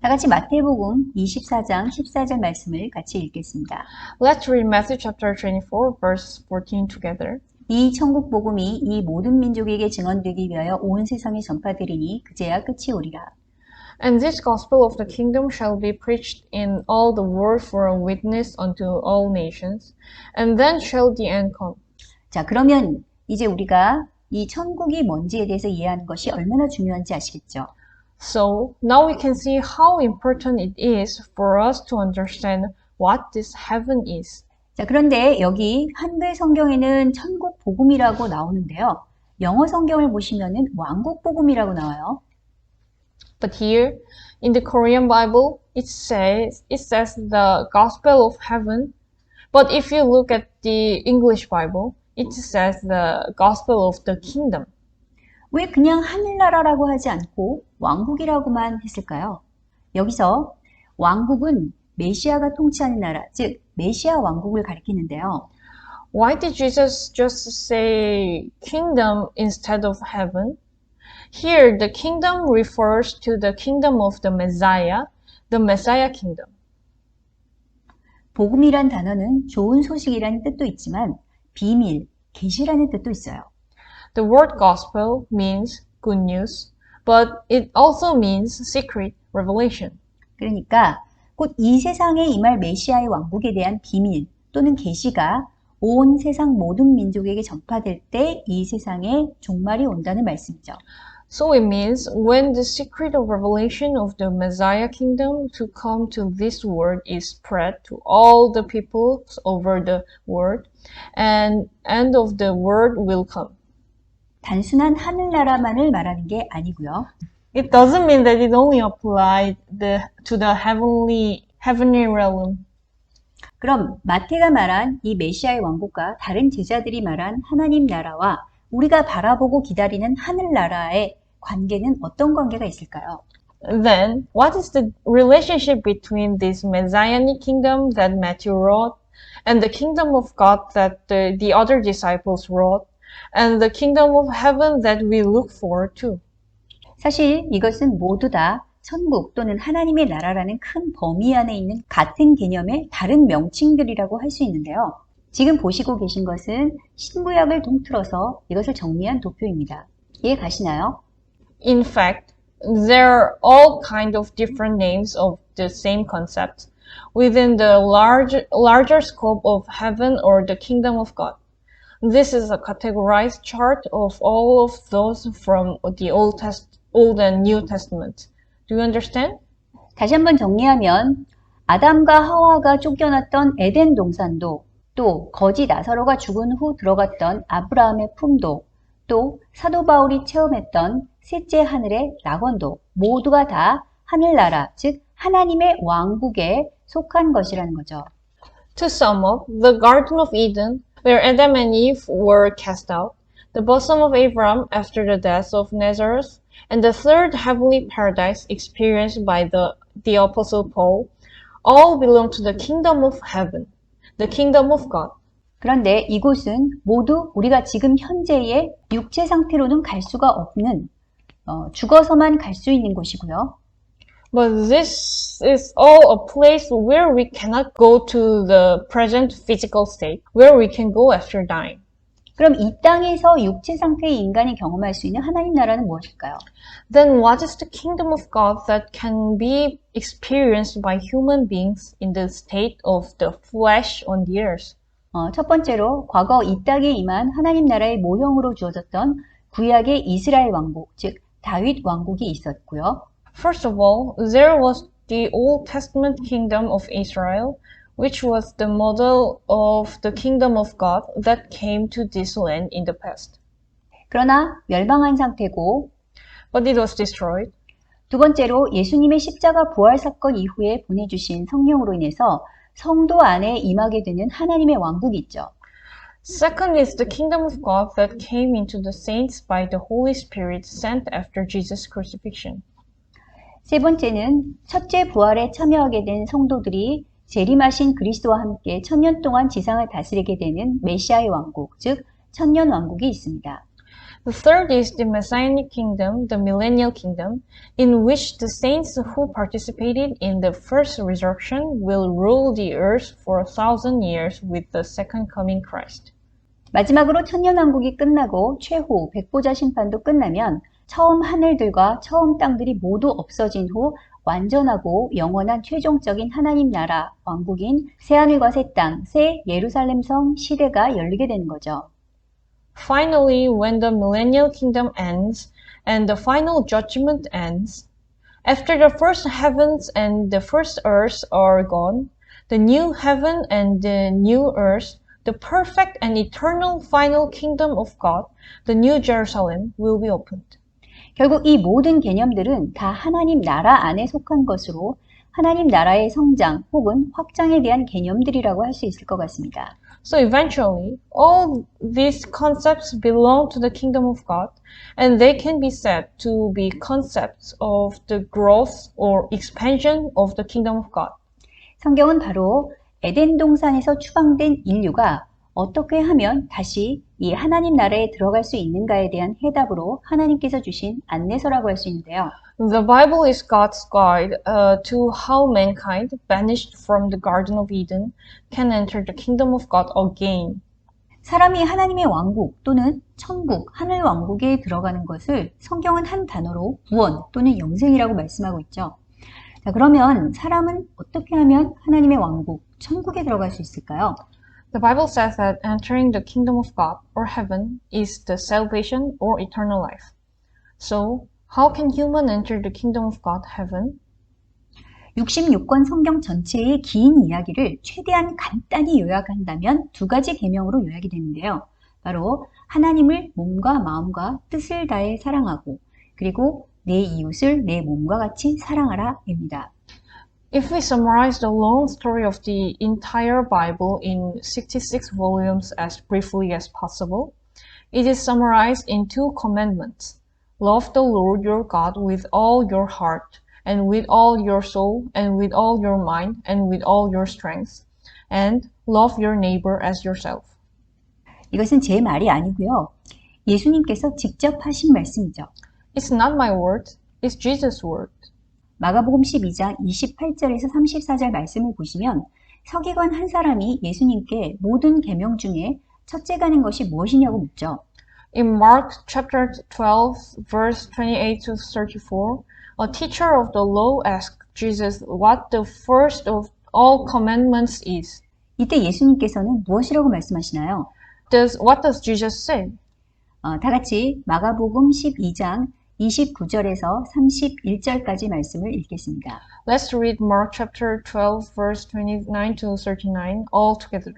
다 같이 마태복음 24장 14절 말씀을 같이 읽겠습니다. Let's read Matthew chapter 24, verse 14 together. 이 천국 복음이 이 모든 민족에게 증언되기 위하여 온 세상에 전파되리니 그제야 끝이 오리라. And this gospel of the kingdom shall be preached in all the world for a witness unto all nations, and then shall the end come. 자, 그러면 이제 우리가 이 천국이 뭔지에 대해서 이해하는 것이 얼마나 중요한지 아시겠죠? So now we can see how important it is for us to understand what this heaven is. 자, 그런데 여기 한글 성경에는 천국 복음이라고 나오는데요. 영어 성경을 보시면은 왕국 복음이라고 나와요. But here in the Korean Bible, it says the gospel of heaven. But if you look at the English Bible, it says the gospel of the kingdom. 왜 그냥 하늘나라라고 하지 않고 왕국이라고만 했을까요? 여기서 왕국은 메시아가 통치하는 나라, 즉 메시아 왕국을 가리키는데요. Why did Jesus just say kingdom instead of heaven? Here, the kingdom refers to the kingdom of the Messiah kingdom. 복음이란 단어는 좋은 소식이라는 뜻도 있지만 비밀, 계시라는 뜻도 있어요. The word gospel means good news, but it also means secret revelation. 그러니까 곧 이 세상에 임할 메시아의 왕국에 대한 비밀 또는 계시가 온 세상 모든 민족에게 전파될 때 이 세상에 종말이 온다는 말씀이죠. So it means when the secret of revelation of the Messiah kingdom to come to this world is spread to all the peoples over the world, and end of the world will come. 단순한 하늘나라만을 말하는 게 아니고요. It doesn't mean that it only applied to the heavenly realm. 그럼 마태가 말한 이 메시아의 왕국과 다른 제자들이 말한 하나님 나라와 우리가 바라보고 기다리는 하늘나라의 관계는 어떤 관계가 있을까요? Then, what is the relationship between this Messianic kingdom that Matthew wrote and the kingdom of God that the other disciples wrote and the kingdom of heaven that we look forward to? 사실 이것은 모두 다 천국 또는 하나님의 나라라는 큰 범위 안에 있는 같은 개념의 다른 명칭들이라고 할 수 있는데요. 지금 보시고 계신 것은 신구약을 통틀어서 이것을 정리한 도표입니다. 이해 가시나요? In fact, there are all kind of different names of the same concept within the larger scope of heaven or the kingdom of God. This is a categorized chart of all of those from the Old and New Testament. Do you understand? 다시 한번 정리하면 아담과 하와가 쫓겨났던 에덴 동산도, 또 거지 나사로가 죽은 후 들어갔던 아브라함의 품도, 또 사도 바울이 체험했던 셋째 하늘의 낙원도 모두가 다 하늘나라, 즉 하나님의 왕국에 속한 것이라는 거죠. To sum up, the Garden of Eden, where Adam and Eve were cast out, the bosom of Abraham after the death of Lazarus, and the third heavenly paradise experienced by the Apostle Paul, all belong to the kingdom of heaven, the kingdom of God. 그런데 이곳은 모두 우리가 지금 현재의 육체 상태로는 갈 수가 없는 죽어서만 갈 수 있는 곳이고요. But this is all a place where we cannot go to the present physical state, where we can go after dying. 그럼 이 땅에서 육체 상태의 인간이 경험할 수 있는 하나님 나라는 무엇일까요? Then what is the kingdom of God that can be experienced by human beings in the state of the flesh on the earth? 첫 번째로 과거 이 땅에 임한 하나님 나라의 모형으로 주어졌던 구약의 이스라엘 왕국, 즉 다윗 왕국이 있었고요. First of all, there was the Old Testament kingdom of Israel, which was the model of the kingdom of God that came to this land in the past. 그러나 멸망한 상태고, But it was destroyed. 두 번째로 예수님의 십자가 부활 사건 이후에 보내주신 성령으로 인해서 성도 안에 임하게 되는 하나님의 왕국이 있죠. Second is the kingdom of God that came into the saints by the Holy Spirit sent after Jesus' crucifixion. 세 번째는 첫째 부활에 참여하게 된 성도들이 재림하신 그리스도와 함께 천년 동안 지상을 다스리게 되는 메시아의 왕국, 즉 천년 왕국이 있습니다. The third is the Messianic kingdom, the millennial kingdom, in which the saints who participated in the first resurrection will rule the earth for 1,000 years with the second coming Christ. 마지막으로 천년 왕국이 끝나고 최후 백보자 심판도 끝나면 처음 하늘들과 처음 땅들이 모두 없어진 후 완전하고 영원한 최종적인 하나님 나라 왕국인 새하늘과 새 땅, 새 예루살렘 성 시대가 열리게 되는 거죠. Finally, when the millennial kingdom ends and the final judgment ends, after the first heavens and the first earth are gone, the new heaven and the new earth, the perfect and eternal final kingdom of God, the new Jerusalem, will be opened. 결국 이 모든 개념들은 다 하나님 나라 안에 속한 것으로 하나님 나라의 성장 혹은 확장에 대한 개념들이라고 할 수 있을 것 같습니다. So eventually, all these concepts belong to the kingdom of God, and they can be said to be concepts of the growth or expansion of the kingdom of God. 성경은 바로 에덴 동산에서 추방된 인류가 어떻게 하면 다시 이 하나님 나라에 들어갈 수 있는가에 대한 해답으로 하나님께서 주신 안내서라고 할 수 있는데요. The Bible is God's guide to how mankind, banished from the Garden of Eden, can enter the kingdom of God again. 사람이 하나님의 왕국 또는 천국, 하늘 왕국에 들어가는 것을 성경은 한 단어로 구원 또는 영생이라고 말씀하고 있죠. 자, 그러면 사람은 어떻게 하면 하나님의 왕국, 천국에 들어갈 수 있을까요? The Bible says that entering the kingdom of God or heaven is the salvation or eternal life. So, How can human enter the kingdom of God, heaven? 66권 성경 전체의 긴 이야기를 최대한 간단히 요약한다면 두 가지 계명으로 요약이 되는데요. 바로 하나님을 몸과 마음과 뜻을 다해 사랑하고 그리고 내 이웃을 내 몸과 같이 사랑하라입니다. If we summarize the long story of the entire Bible in 66 volumes as briefly as possible, it is summarized in two commandments. Love the Lord your God with all your heart, and with all your soul, and with all your mind, and with all your strength, and love your neighbor as yourself. 이것은 제 말이 아니고요. 예수님께서 직접 하신 말씀이죠. It's not my word, it's Jesus' word. 마가복음 12장 28절에서 34절 말씀을 보시면 서기관 한 사람이 예수님께 모든 계명 중에 첫째가 는 것이 무엇이냐고 묻죠. In Mark chapter 12, verse 28 to 34, a teacher of the law asked Jesus what the first of all commandments is. 이때 예수님께서는 무엇이라고 말씀하시나요? What does Jesus say? 다 같이 마가복음 12장 29절에서 31절까지 말씀을 읽겠습니다. Let's read Mark chapter 12, verse 29 to 39 all together.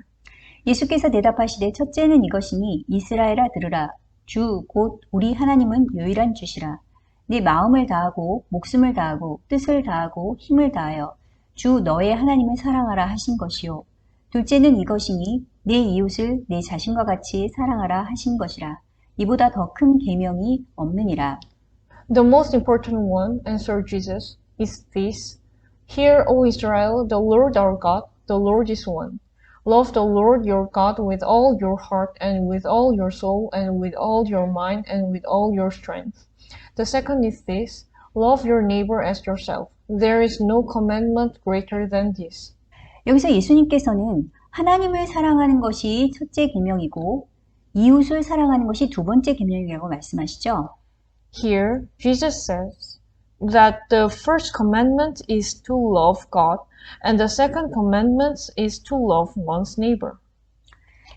예수께서 대답하시되 첫째는 이것이니 이스라엘아 들으라. 주 곧 우리 하나님은 유일한 주시라. 네 마음을 다하고 목숨을 다하고 뜻을 다하고 힘을 다하여 주 너의 하나님을 사랑하라 하신 것이요. 둘째는 이것이니 내 이웃을 내 자신과 같이 사랑하라 하신 것이라. 이보다 더 큰 계명이 없느니라. The most important one, answered Jesus, is this. Hear, O Israel, the Lord our God, the Lord is one. Love the Lord your God with all your heart and with all your soul and with all your mind and with all your strength. The second is this. Love your neighbor as yourself. There is no commandment greater than this. 여기서 예수님께서는 하나님을 사랑하는 것이 첫째 계명이고 이웃을 사랑하는 것이 두 번째 계명이라고 말씀하시죠. Here, Jesus says that the first commandment is to love God and the second commandment is to love one's neighbor.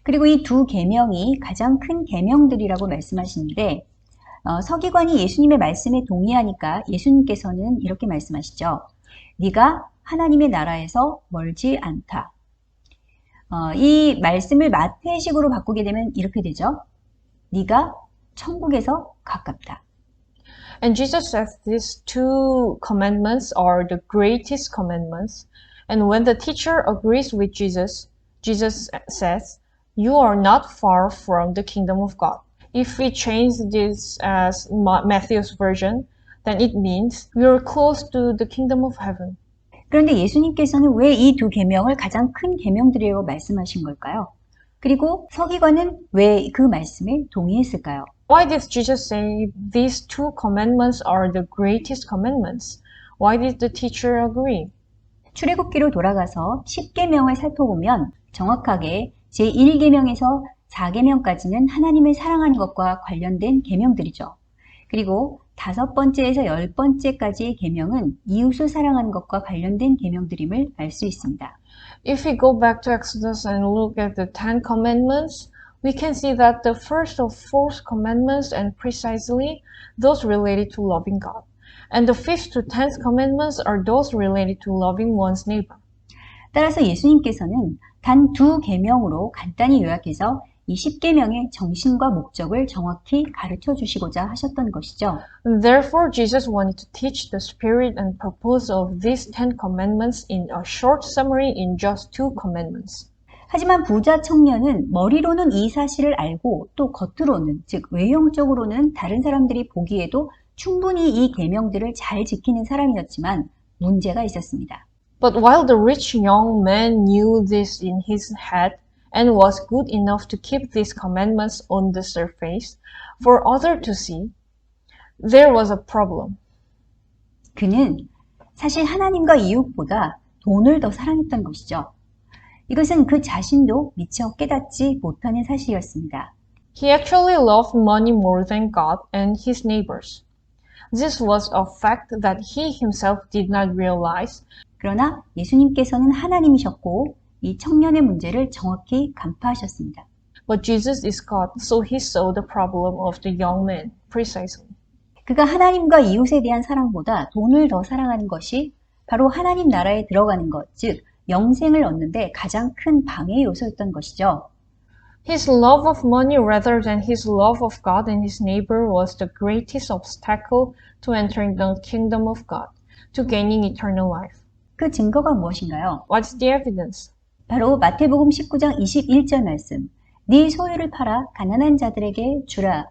그리고 이 두 계명이 가장 큰 계명들이라고 말씀하시는데 서기관이 예수님의 말씀에 동의하니까 예수님께서는 이렇게 말씀하시죠. 네가 하나님의 나라에서 멀지 않다. 이 말씀을 마태식으로 바꾸게 되면 이렇게 되죠. 네가 천국에서 가깝다. And Jesus says these two commandments are the greatest commandments. And when the teacher agrees with Jesus, Jesus says, you are not far from the kingdom of God. If we change this as Matthew's version, then it means we are close to the kingdom of heaven. 그런데 예수님께서는 왜 이 두 계명을 가장 큰 계명들이라고 말씀하신 걸까요? 그리고 서기관은 왜 그 말씀에 동의했을까요? Why did Jesus say these two commandments are the greatest commandments? Why did the teacher agree? 출애굽기로 돌아가서 10계명을 살펴보면 정확하게 제1계명에서 4계명까지는 하나님을 사랑하는 것과 관련된 계명들이죠. 그리고 5번째에서 10번째까지의 계명은 이웃을 사랑하는 것과 관련된 계명들임을 알 수 있습니다. If we go back to Exodus and look at the 10 commandments, we can see that the first of 4 commandments and precisely those related to loving God. And the 5th to 10th commandments are those related to loving one's neighbor. 따라서 예수님께서는 단 두 계명으로 간단히 요약해서 이 10계명의 정신과 목적을 정확히 가르쳐 주시고자 하셨던 것이죠. Therefore, Jesus wanted to teach the spirit and purpose of these 10 commandments in a short summary in just 2 commandments. 하지만 부자 청년은 머리로는 이 사실을 알고 또 겉으로는, 즉 외형적으로는 다른 사람들이 보기에도 충분히 이 계명들을 잘 지키는 사람이었지만 문제가 있었습니다. But while the rich young man knew this in his head and was good enough to keep these commandments on the surface for others to see, there was a problem. 그는 사실 하나님과 이웃보다 돈을 더 사랑했던 것이죠. 이것은 그 자신도 미처 깨닫지 못하는 사실이었습니다. He actually loved money more than God and his neighbors. This was a fact that he himself did not realize. 그러나 예수님께서는 하나님이셨고 이 청년의 문제를 정확히 간파하셨습니다. But Jesus is God, so he saw the problem of the young man precisely. 그가 하나님과 이웃에 대한 사랑보다 돈을 더 사랑하는 것이 바로 하나님 나라에 들어가는 것, 즉 영생을 얻는데 가장 큰 방해 요소였던 것이죠. His love of money rather than his love of God and his neighbor was the greatest obstacle to entering the kingdom of God, to gaining eternal life. 그 증거가 무엇인가요? What's the evidence? 바로 마태복음 19장 21절 말씀. 네 소유를 팔아 가난한 자들에게 주라.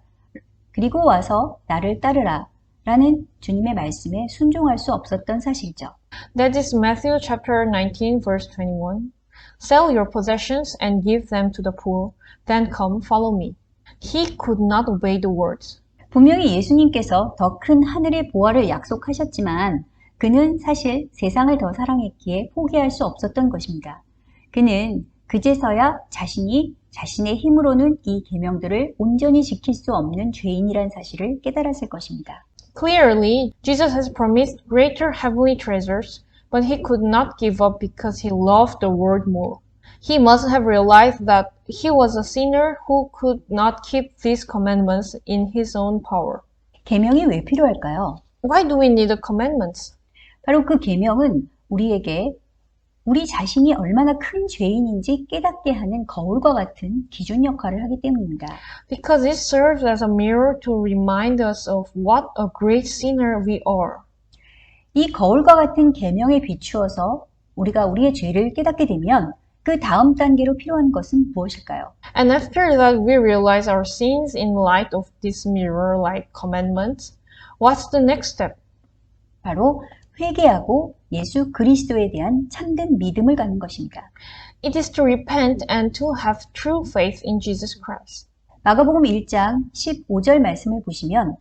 그리고 와서 나를 따르라. 라는 주님의 말씀에 순종할 수 없었던 사실이죠. That is Matthew chapter 19 verse 21. Sell your possessions and give them to the poor, then come follow me. He could not obey the words. 분명히 예수님께서 더 큰 하늘의 보화를 약속하셨지만 그는 사실 세상을 더 사랑했기에 포기할 수 없었던 것입니다. 그는 그제서야 자신이 자신의 힘으로는 이 계명들을 온전히 지킬 수 없는 죄인이란 사실을 깨달았을 것입니다. Clearly, Jesus has promised greater heavenly treasures, but he could not give up because he loved the world more. He must have realized that he was a sinner who could not keep these commandments in his own power. 계명이 왜 필요할까요? Why do we need the commandments? 바로 그 계명은 우리에게 우리 자신이 얼마나 큰 죄인인지 깨닫게 하는 거울과 같은 기준 역할을 하기 때문입니다. Because it serves as a mirror to remind us of what a great sinner we are. 이 거울과 같은 계명에 비추어서 우리가 우리의 죄를 깨닫게 되면 그 다음 단계로 필요한 것은 무엇일까요? And after that we realize our sins in light of this mirror-like commandments. What's the next step? 바로 회개하고 예수 그리스도에 대한 참된 믿음을 갖는 것입니다. It is to repent and to have true faith in Jesus Christ. 마가복음 1장 15절 말씀을 보시면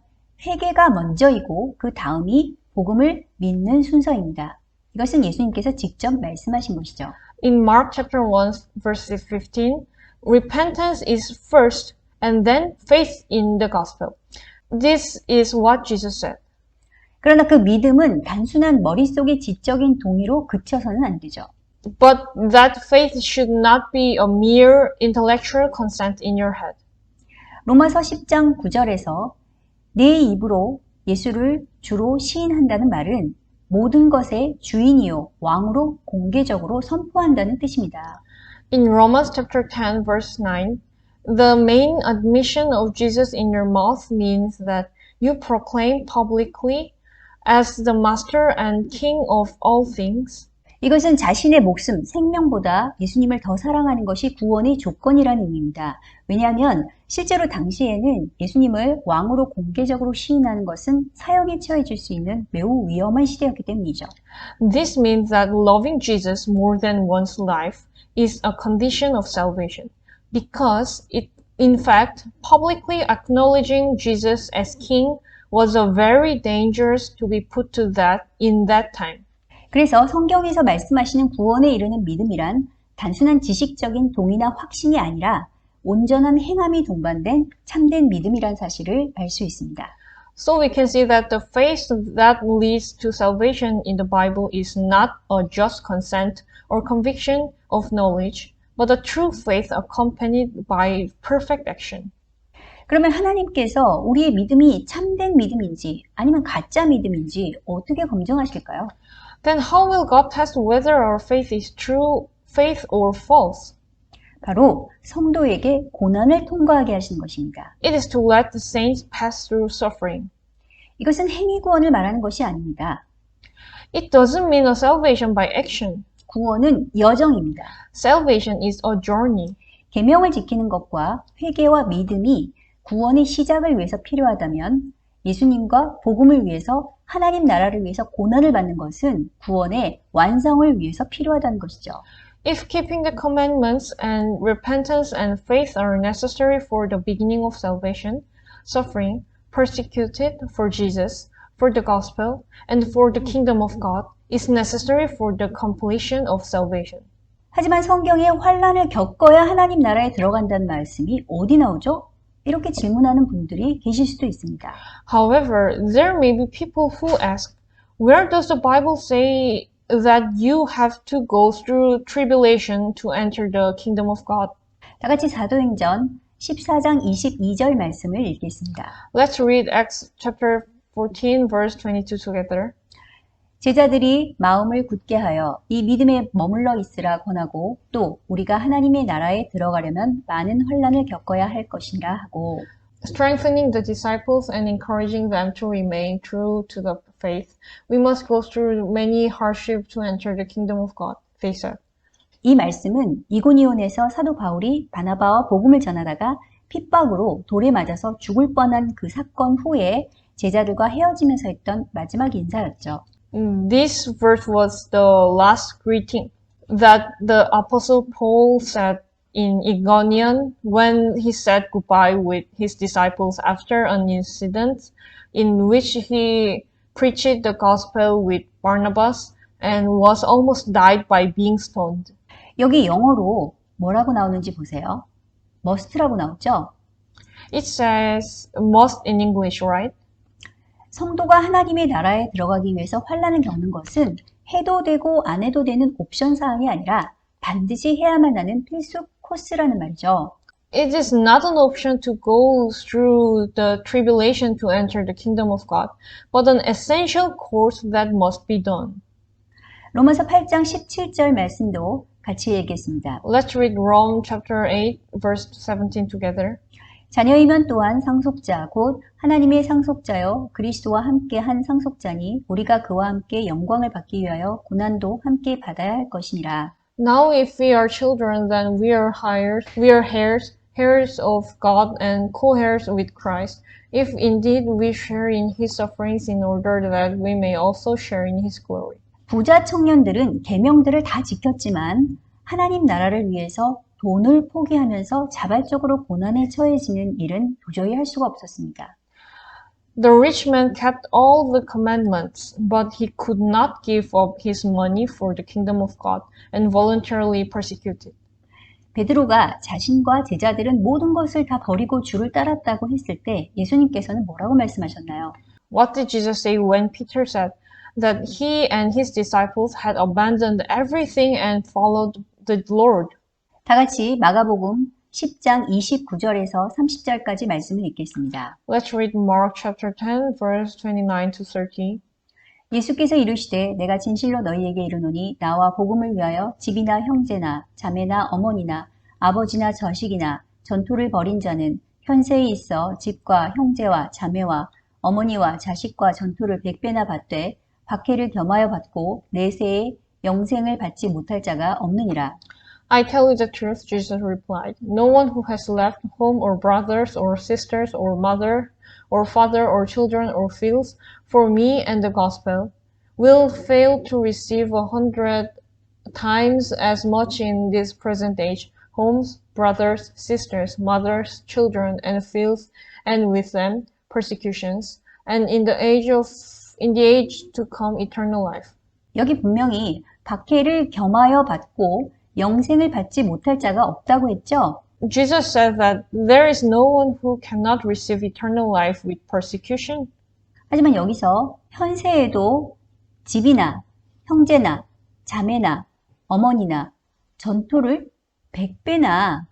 회개가 먼저이고 그 다음이 복음을 믿는 순서입니다. 이것은 예수님께서 직접 말씀하신 것이죠. In Mark chapter 1 verse 15, repentance is first and then faith in the gospel. This is what Jesus said. 그러나 그 믿음은 단순한 머릿속의 지적인 동의로 그쳐서는 안 되죠. But that faith should not be a mere intellectual consent in your head. 로마서 10장 9절에서 내 입으로 예수를 주로 시인한다는 말은 모든 것의 주인이요 왕으로 공개적으로 선포한다는 뜻입니다. In Romans chapter 10 verse 9, the main admission of Jesus in your mouth means that you proclaim publicly as the master and king of all things. 이것은 자신의 목숨, 생명보다 예수님을 더 사랑하는 것이 구원의 조건이라는 의미입니다. 왜냐하면 실제로 당시에는 예수님을 왕으로 공개적으로 시인하는 것은 사형에 처해질 수 있는 매우 위험한 시대였기 때문이죠. This means that loving Jesus more than one's life is a condition of salvation, because in fact, publicly acknowledging Jesus as king was a very dangerous to be put to that in that time. 그래서 성경에서 말씀하시는 구원에 이르는 믿음이란 단순한 지식적인 동의나 확신이 아니라 온전한 행함이 동반된 참된 믿음이란 사실을 알 수 있습니다. So we can see that the faith that leads to salvation in the Bible is not a just consent or conviction of knowledge, but a true faith accompanied by perfect action. 그러면 하나님께서 우리의 믿음이 참된 믿음인지 아니면 가짜 믿음인지 어떻게 검증하실까요? Then how will God test whether our faith is true faith or false? 바로 성도에게 고난을 통과하게 하시는 것입니다. It is to let the saints pass through suffering. 이것은 행위 구원을 말하는 것이 아닙니다. It doesn't mean a salvation by action. 구원은 여정입니다. Salvation is a journey. 계명을 지키는 것과 회개와 믿음이 구원의 시작을 위해서 필요하다면 예수님과 복음을 위해서 하나님 나라를 위해서 고난을 받는 것은 구원의 완성을 위해서 필요하다는 것이죠. If keeping the commandments and repentance and faith are necessary for the beginning of salvation, suffering, persecuted for Jesus, for the gospel, and for the kingdom of God is necessary for the completion of salvation. 하지만 성경에 환난을 겪어야 하나님 나라에 들어간다는 말씀이 어디 나오죠? 이렇게 질문하는 분들이 계실 수도 있습니다. However, there may be people who ask, where does the Bible say that you have to go through tribulation to enter the kingdom of God? 다 같이 사도행전 14장 22절 말씀을 읽겠습니다. Let's read Acts chapter 14, verse 22 together. 제자들이 마음을 굳게 하여 이 믿음에 머물러 있으라 권하고 또 우리가 하나님의 나라에 들어가려면 많은 환난을 겪어야 할 것이라 하고 Strengthening the disciples and encouraging them to remain true to the faith, we must go through many hardships to enter the kingdom of God, they said. 이 말씀은 이고니온에서 사도 바울이 바나바와 복음을 전하다가 핍박으로 돌에 맞아서 죽을 뻔한 그 사건 후에 제자들과 헤어지면서 했던 마지막 인사였죠. This verse was the last greeting that the Apostle Paul said in Iconium when he said goodbye with his disciples after an incident in which he preached the gospel with Barnabas and was almost died by being stoned. 여기 영어로 뭐라고 나오는지 보세요. must라고 나오죠? It says must in English, right? 성도가 하나님의 나라에 들어가기 위해서 환난을 겪는 것은 해도 되고 안 해도 되는 옵션 사항이 아니라 반드시 해야만 하는 필수 코스라는 말이죠. It is not an option to go through the tribulation to enter the kingdom of God, but an essential course that must be done. 로마서 8장 17절 말씀도 같이 읽겠습니다. Let's read Rome chapter 8, verse 17 together. 자녀이면 또한 상속자 곧 하나님의 상속자여 그리스도와 함께 한 상속자니 우리가 그와 함께 영광을 받기 위하여 고난도 함께 받아야 할 것이니라. Now if we are children, then we are heirs, heirs of God and co-heirs with Christ, if indeed we share in his sufferings in order that we may also share in his glory. 부자 청년들은 계명들을 다 지켰지만 하나님 나라를 위해서 돈을 포기하면서 자발적으로 고난에 처해지는 일은 도저히 할 수가 없었습니다. The rich man kept all the commandments, but he could not give up his money for the kingdom of God and voluntarily persecuted. 베드로가 자신과 제자들은 모든 것을 다 버리고 주를 따랐다고 했을 때 예수님께서는 뭐라고 말씀하셨나요? What did Jesus say when Peter said that he and his disciples had abandoned everything and followed the Lord? 다 같이 마가복음 10장 29절에서 30절까지 말씀을 읽겠습니다. Let's read Mark chapter 10, verse 29 to 30. 예수께서 이르시되 내가 진실로 너희에게 이르노니 나와 복음을 위하여 집이나 형제나 자매나 어머니나 아버지나 자식이나 전토를 벌인 자는 현세에 있어 집과 형제와 자매와 어머니와 자식과 전토를 100배나 받되 박해를 겸하여 받고 내세에 영생을 받지 못할 자가 없느니라. I tell you the truth, Jesus replied. No one who has left home or brothers or sisters or mother or father or children or fields for me and the gospel will fail to receive 100 times as much in this present age, homes, brothers, sisters, mothers, children, and fields, and with them persecutions, and in the age to come eternal life. 여기 분명히 박해를 겸하여 받고 영생을 받지 못할 자가 없다고 했죠? Jesus said that there is no one who cannot receive eternal life with persecution. 하지만 여기서 현세에도 집이나 형제나 자매나 어머니나 전토를 100배나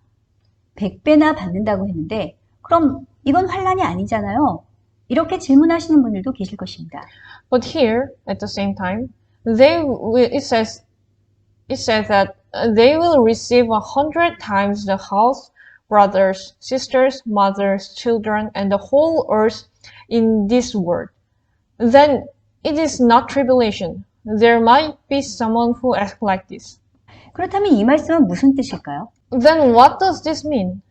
받는다고 했는데 그럼 이건 환난이 아니잖아요. 이렇게 질문하시는 분들도 계실 것입니다. But here, at the same time, it says that they will receive 100 times the house, brothers, sisters, mothers, children, and the whole earth in this world. Then it is not tribulation. There might be someone who asks like this. 그렇다면 이 말씀은 무슨 뜻일까요? Then what does this mean?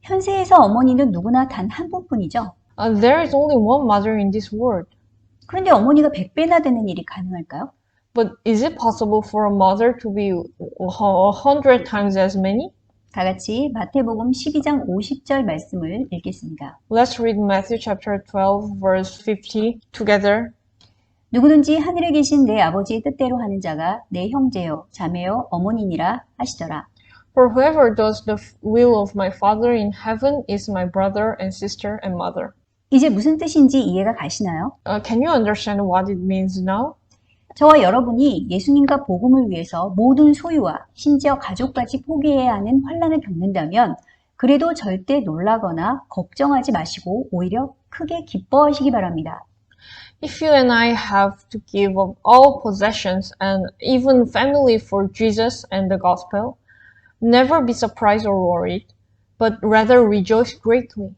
현세에서 어머니는 누구나 단 한 분뿐이죠. There is only one mother in this world. 그런데 어머니가 100배나 되는 일이 가능할까요? But is it possible for a mother to be 100 times as many? 다 같이 마태복음 12장 50절 말씀을 읽겠습니다. Let's read Matthew chapter 12 verse 50 together. 누구든지 하늘에 계신 내 아버지의 뜻대로 하는 자가 내 형제요, 자매요, 어머니니라 하시더라. For whoever does the will of my Father in heaven is my brother and sister and mother. 이제 무슨 뜻인지 이해가 가시나요? Can you understand what it means now? 저와 여러분이 예수님과 복음을 위해서 모든 소유와 심지어 가족까지 포기해야 하는 환난을 겪는다면 그래도 절대 놀라거나 걱정하지 마시고 오히려 크게 기뻐하시기 바랍니다. If you and I have to give up all possessions and even family for Jesus and the gospel, never be surprised or worried, but rather rejoice greatly.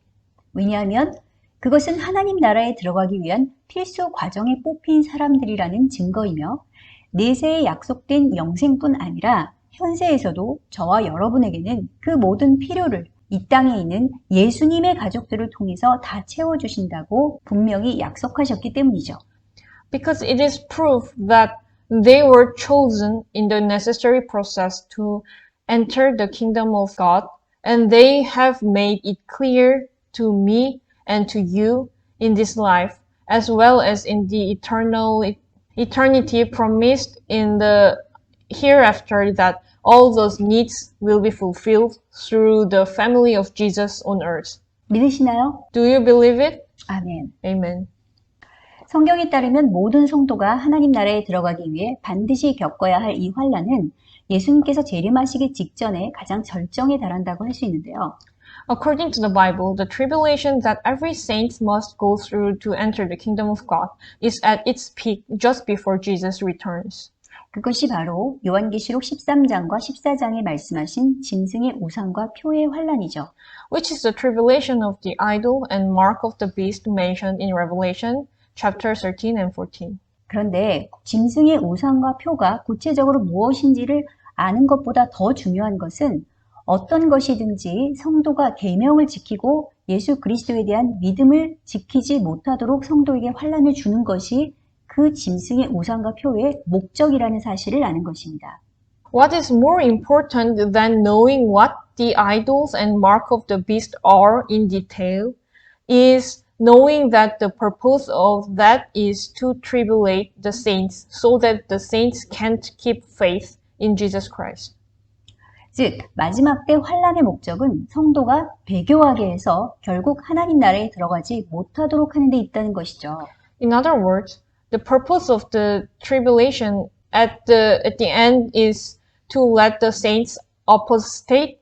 왜냐하면 그것은 하나님 나라에 들어가기 위한 필수 과정에 뽑힌 사람들이라는 증거이며 내세에 약속된 영생뿐 아니라 현세에서도 저와 여러분에게는 그 모든 필요를 이 땅에 있는 예수님의 가족들을 통해서 다 채워주신다고 분명히 약속하셨기 때문이죠. Because it is proof that they were chosen in the necessary process to enter the kingdom of God, and they have made it clear to me and to you in this life, as well as in the eternity promised in the hereafter, that all those needs will be fulfilled through the family of Jesus on earth. 믿으시나요? Do you believe it? 아멘. Amen. 성경에 따르면 모든 성도가 하나님 나라에 들어가기 위해 반드시 겪어야 할 이 환난은 예수님께서 재림하시기 직전에 가장 절정에 달한다고 할 수 있는데요. According to the Bible, the tribulation that every saint must go through to enter the kingdom of God is at its peak just before Jesus returns. 그것이 바로 요한계시록 13장과 14장에 말씀하신 짐승의 우상과 표의 환난이죠. Which is the tribulation of the idol and mark of the beast mentioned in Revelation chapter 13 and 14. 그런데 짐승의 우상과 표가 구체적으로 무엇인지를 아는 것보다 더 중요한 것은 어떤 것이든지 성도가 계명을 지키고 예수 그리스도에 대한 믿음을 지키지 못하도록 성도에게 환난을 주는 것이 그 짐승의 우상과 표의 목적이라는 사실을 아는 것입니다. What is more important than knowing what the idols and mark of the beast are in detail is knowing that the purpose of that is to tribulate the saints so that the saints can't keep faith in Jesus Christ. 즉 마지막 때 환난의 목적은 성도가 배교하게 해서 결국 하나님 나라에 들어가지 못하도록 하는 데 있다는 것이죠. In other words, the purpose of the tribulation at the end is to let the saints apostate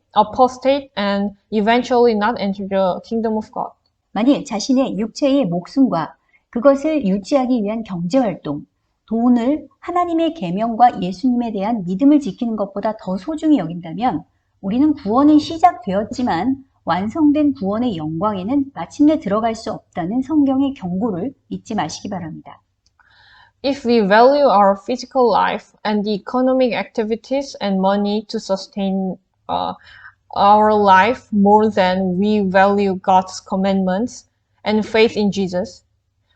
and eventually not enter the kingdom of God. 만일 자신의 육체의 목숨과 그것을 유지하기 위한 경제활동, 돈을 하나님의 계명과 예수님에 대한 믿음을 지키는 것보다 더 소중히 여긴다면 우리는 구원은 시작되었지만 완성된 구원의 영광에는 마침내 들어갈 수 없다는 성경의 경고를 잊지 마시기 바랍니다. If we value our physical life and the economic activities and money to sustain our life more than we value God's commandments and faith in Jesus,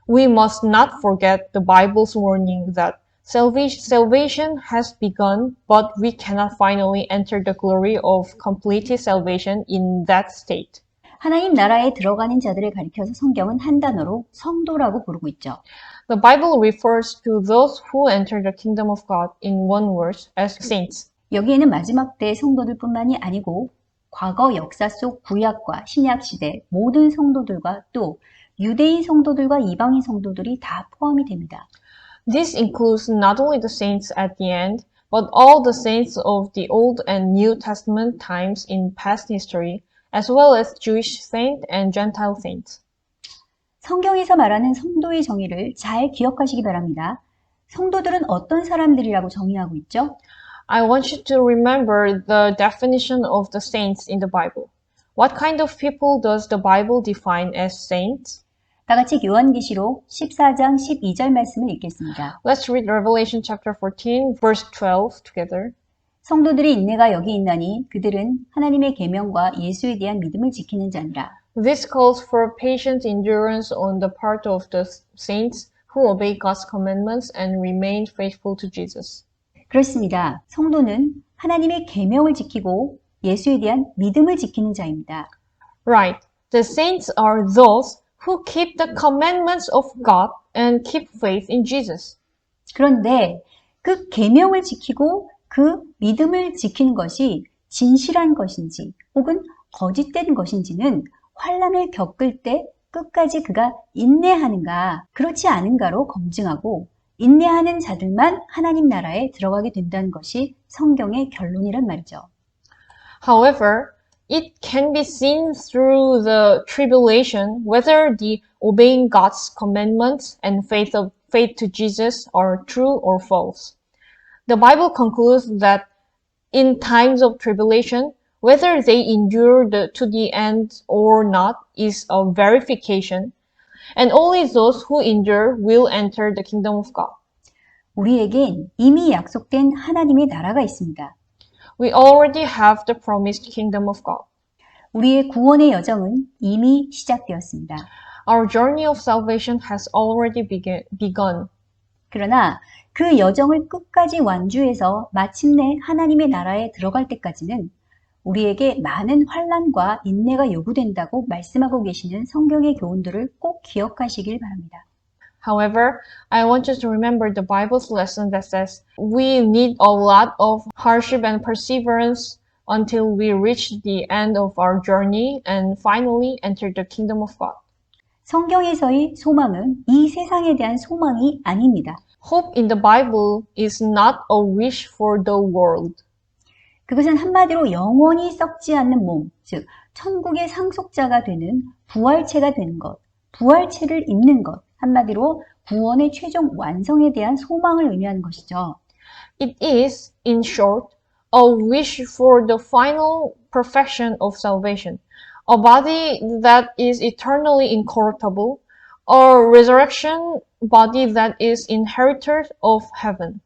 we must not forget the Bible's warning that salvation has begun, but we cannot finally enter the glory of completed salvation in that state. 하나님 나라에 들어가는 자들을 가리켜서 성경은 한 단어로 성도라고 부르고 있죠. The Bible refers to those who enter the kingdom of God in one word as saints. 여기에는 마지막 때의 성도들뿐만이 아니고 과거 역사 속 구약과 신약 시대 모든 성도들과 또 유대인 성도들과 이방인 성도들이 다 포함이 됩니다. This includes not only the saints at the end, but all the saints of the Old and New Testament times in past history, as well as Jewish saints and Gentile saints. 성경에서 말하는 성도의 정의를 잘 기억하시기 바랍니다. 성도들은 어떤 사람들이라고 정의하고 있죠? I want you to remember the definition of the saints in the Bible. What kind of people does the Bible define as saints? 다 같이 요한계시록 14장 12절 말씀을 읽겠습니다. Let's read Revelation chapter 14, verse 12 together. 성도들의 인내가 여기 있나니 그들은 하나님의 계명과 예수에 대한 믿음을 지키는 자니라. This calls for patient endurance on the part of the saints who obey God's commandments and remain faithful to Jesus. 그렇습니다. 성도는 하나님의 계명을 지키고 예수에 대한 믿음을 지키는 자입니다. Right. The saints are those who keep the commandments of God and keep faith in Jesus. 그런데 그 계명을 지키고 그 믿음을 지키는 것이 진실한 것인지 혹은 거짓된 것인지는 환난을 겪을 때 끝까지 그가 인내하는가 그렇지 않은가로 검증하고 인내하는 자들만 하나님 나라에 들어가게 된다는 것이 성경의 결론이란 말이죠. However, It can be seen through the tribulation whether the obeying God's commandments and faith to Jesus are true or false. The Bible concludes that in times of tribulation, whether they endure to the end or not is a verification, and only those who endure will enter the kingdom of God. 우리에겐 이미 약속된 하나님의 나라가 있습니다. We already have the promised kingdom of God. 우리의 구원의 여정은 이미 시작되었습니다. Our journey of salvation has already begun. 그러나 그 여정을 끝까지 완주해서 마침내 하나님의 나라에 들어갈 때까지는 우리에게 많은 환난과 인내가 요구된다고 말씀하고 계시는 성경의 교훈들을 꼭 기억하시길 바랍니다. However, I want you to remember the Bible's lesson that says we need a lot of hardship and perseverance until we reach the end of our journey and finally enter the kingdom of God. 성경에서의 소망은 이 세상에 대한 소망이 아닙니다. Hope in the Bible is not a wish for the world. 그것은 한마디로 영원히 썩지 않는 몸, 즉 천국의 상속자가 되는 부활체가 되는 것, 부활체를 입는 것, 한마디로 구원의 최종 완성에 대한 소망을 의미하는 것이죠. It is, in short, a wish for the final perfection of salvation, a body that is eternally incorruptible, a resurrection body that is inheritor of heaven.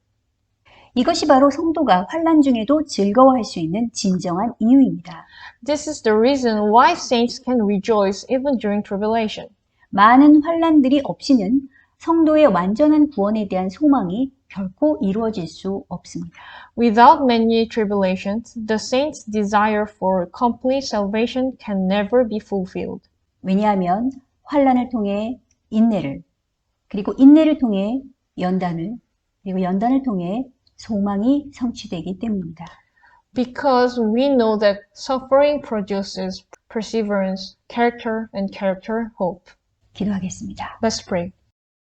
이것이 바로 성도가 환난 중에도 즐거워할 수 있는 진정한 이유입니다. This is the reason why saints can rejoice even during tribulation. 많은 환난들이 없이는 성도의 완전한 구원에 대한 소망이 결코 이루어질 수 없습니다. Without many tribulations, the saints' desire for complete salvation can never be fulfilled. 왜냐하면 환난을 통해 인내를, 그리고 인내를 통해 연단을, 그리고 연단을 통해 소망이 성취되기 때문입니다. Because we know that suffering produces perseverance, character, and character, hope. 기도하겠습니다. Let's pray.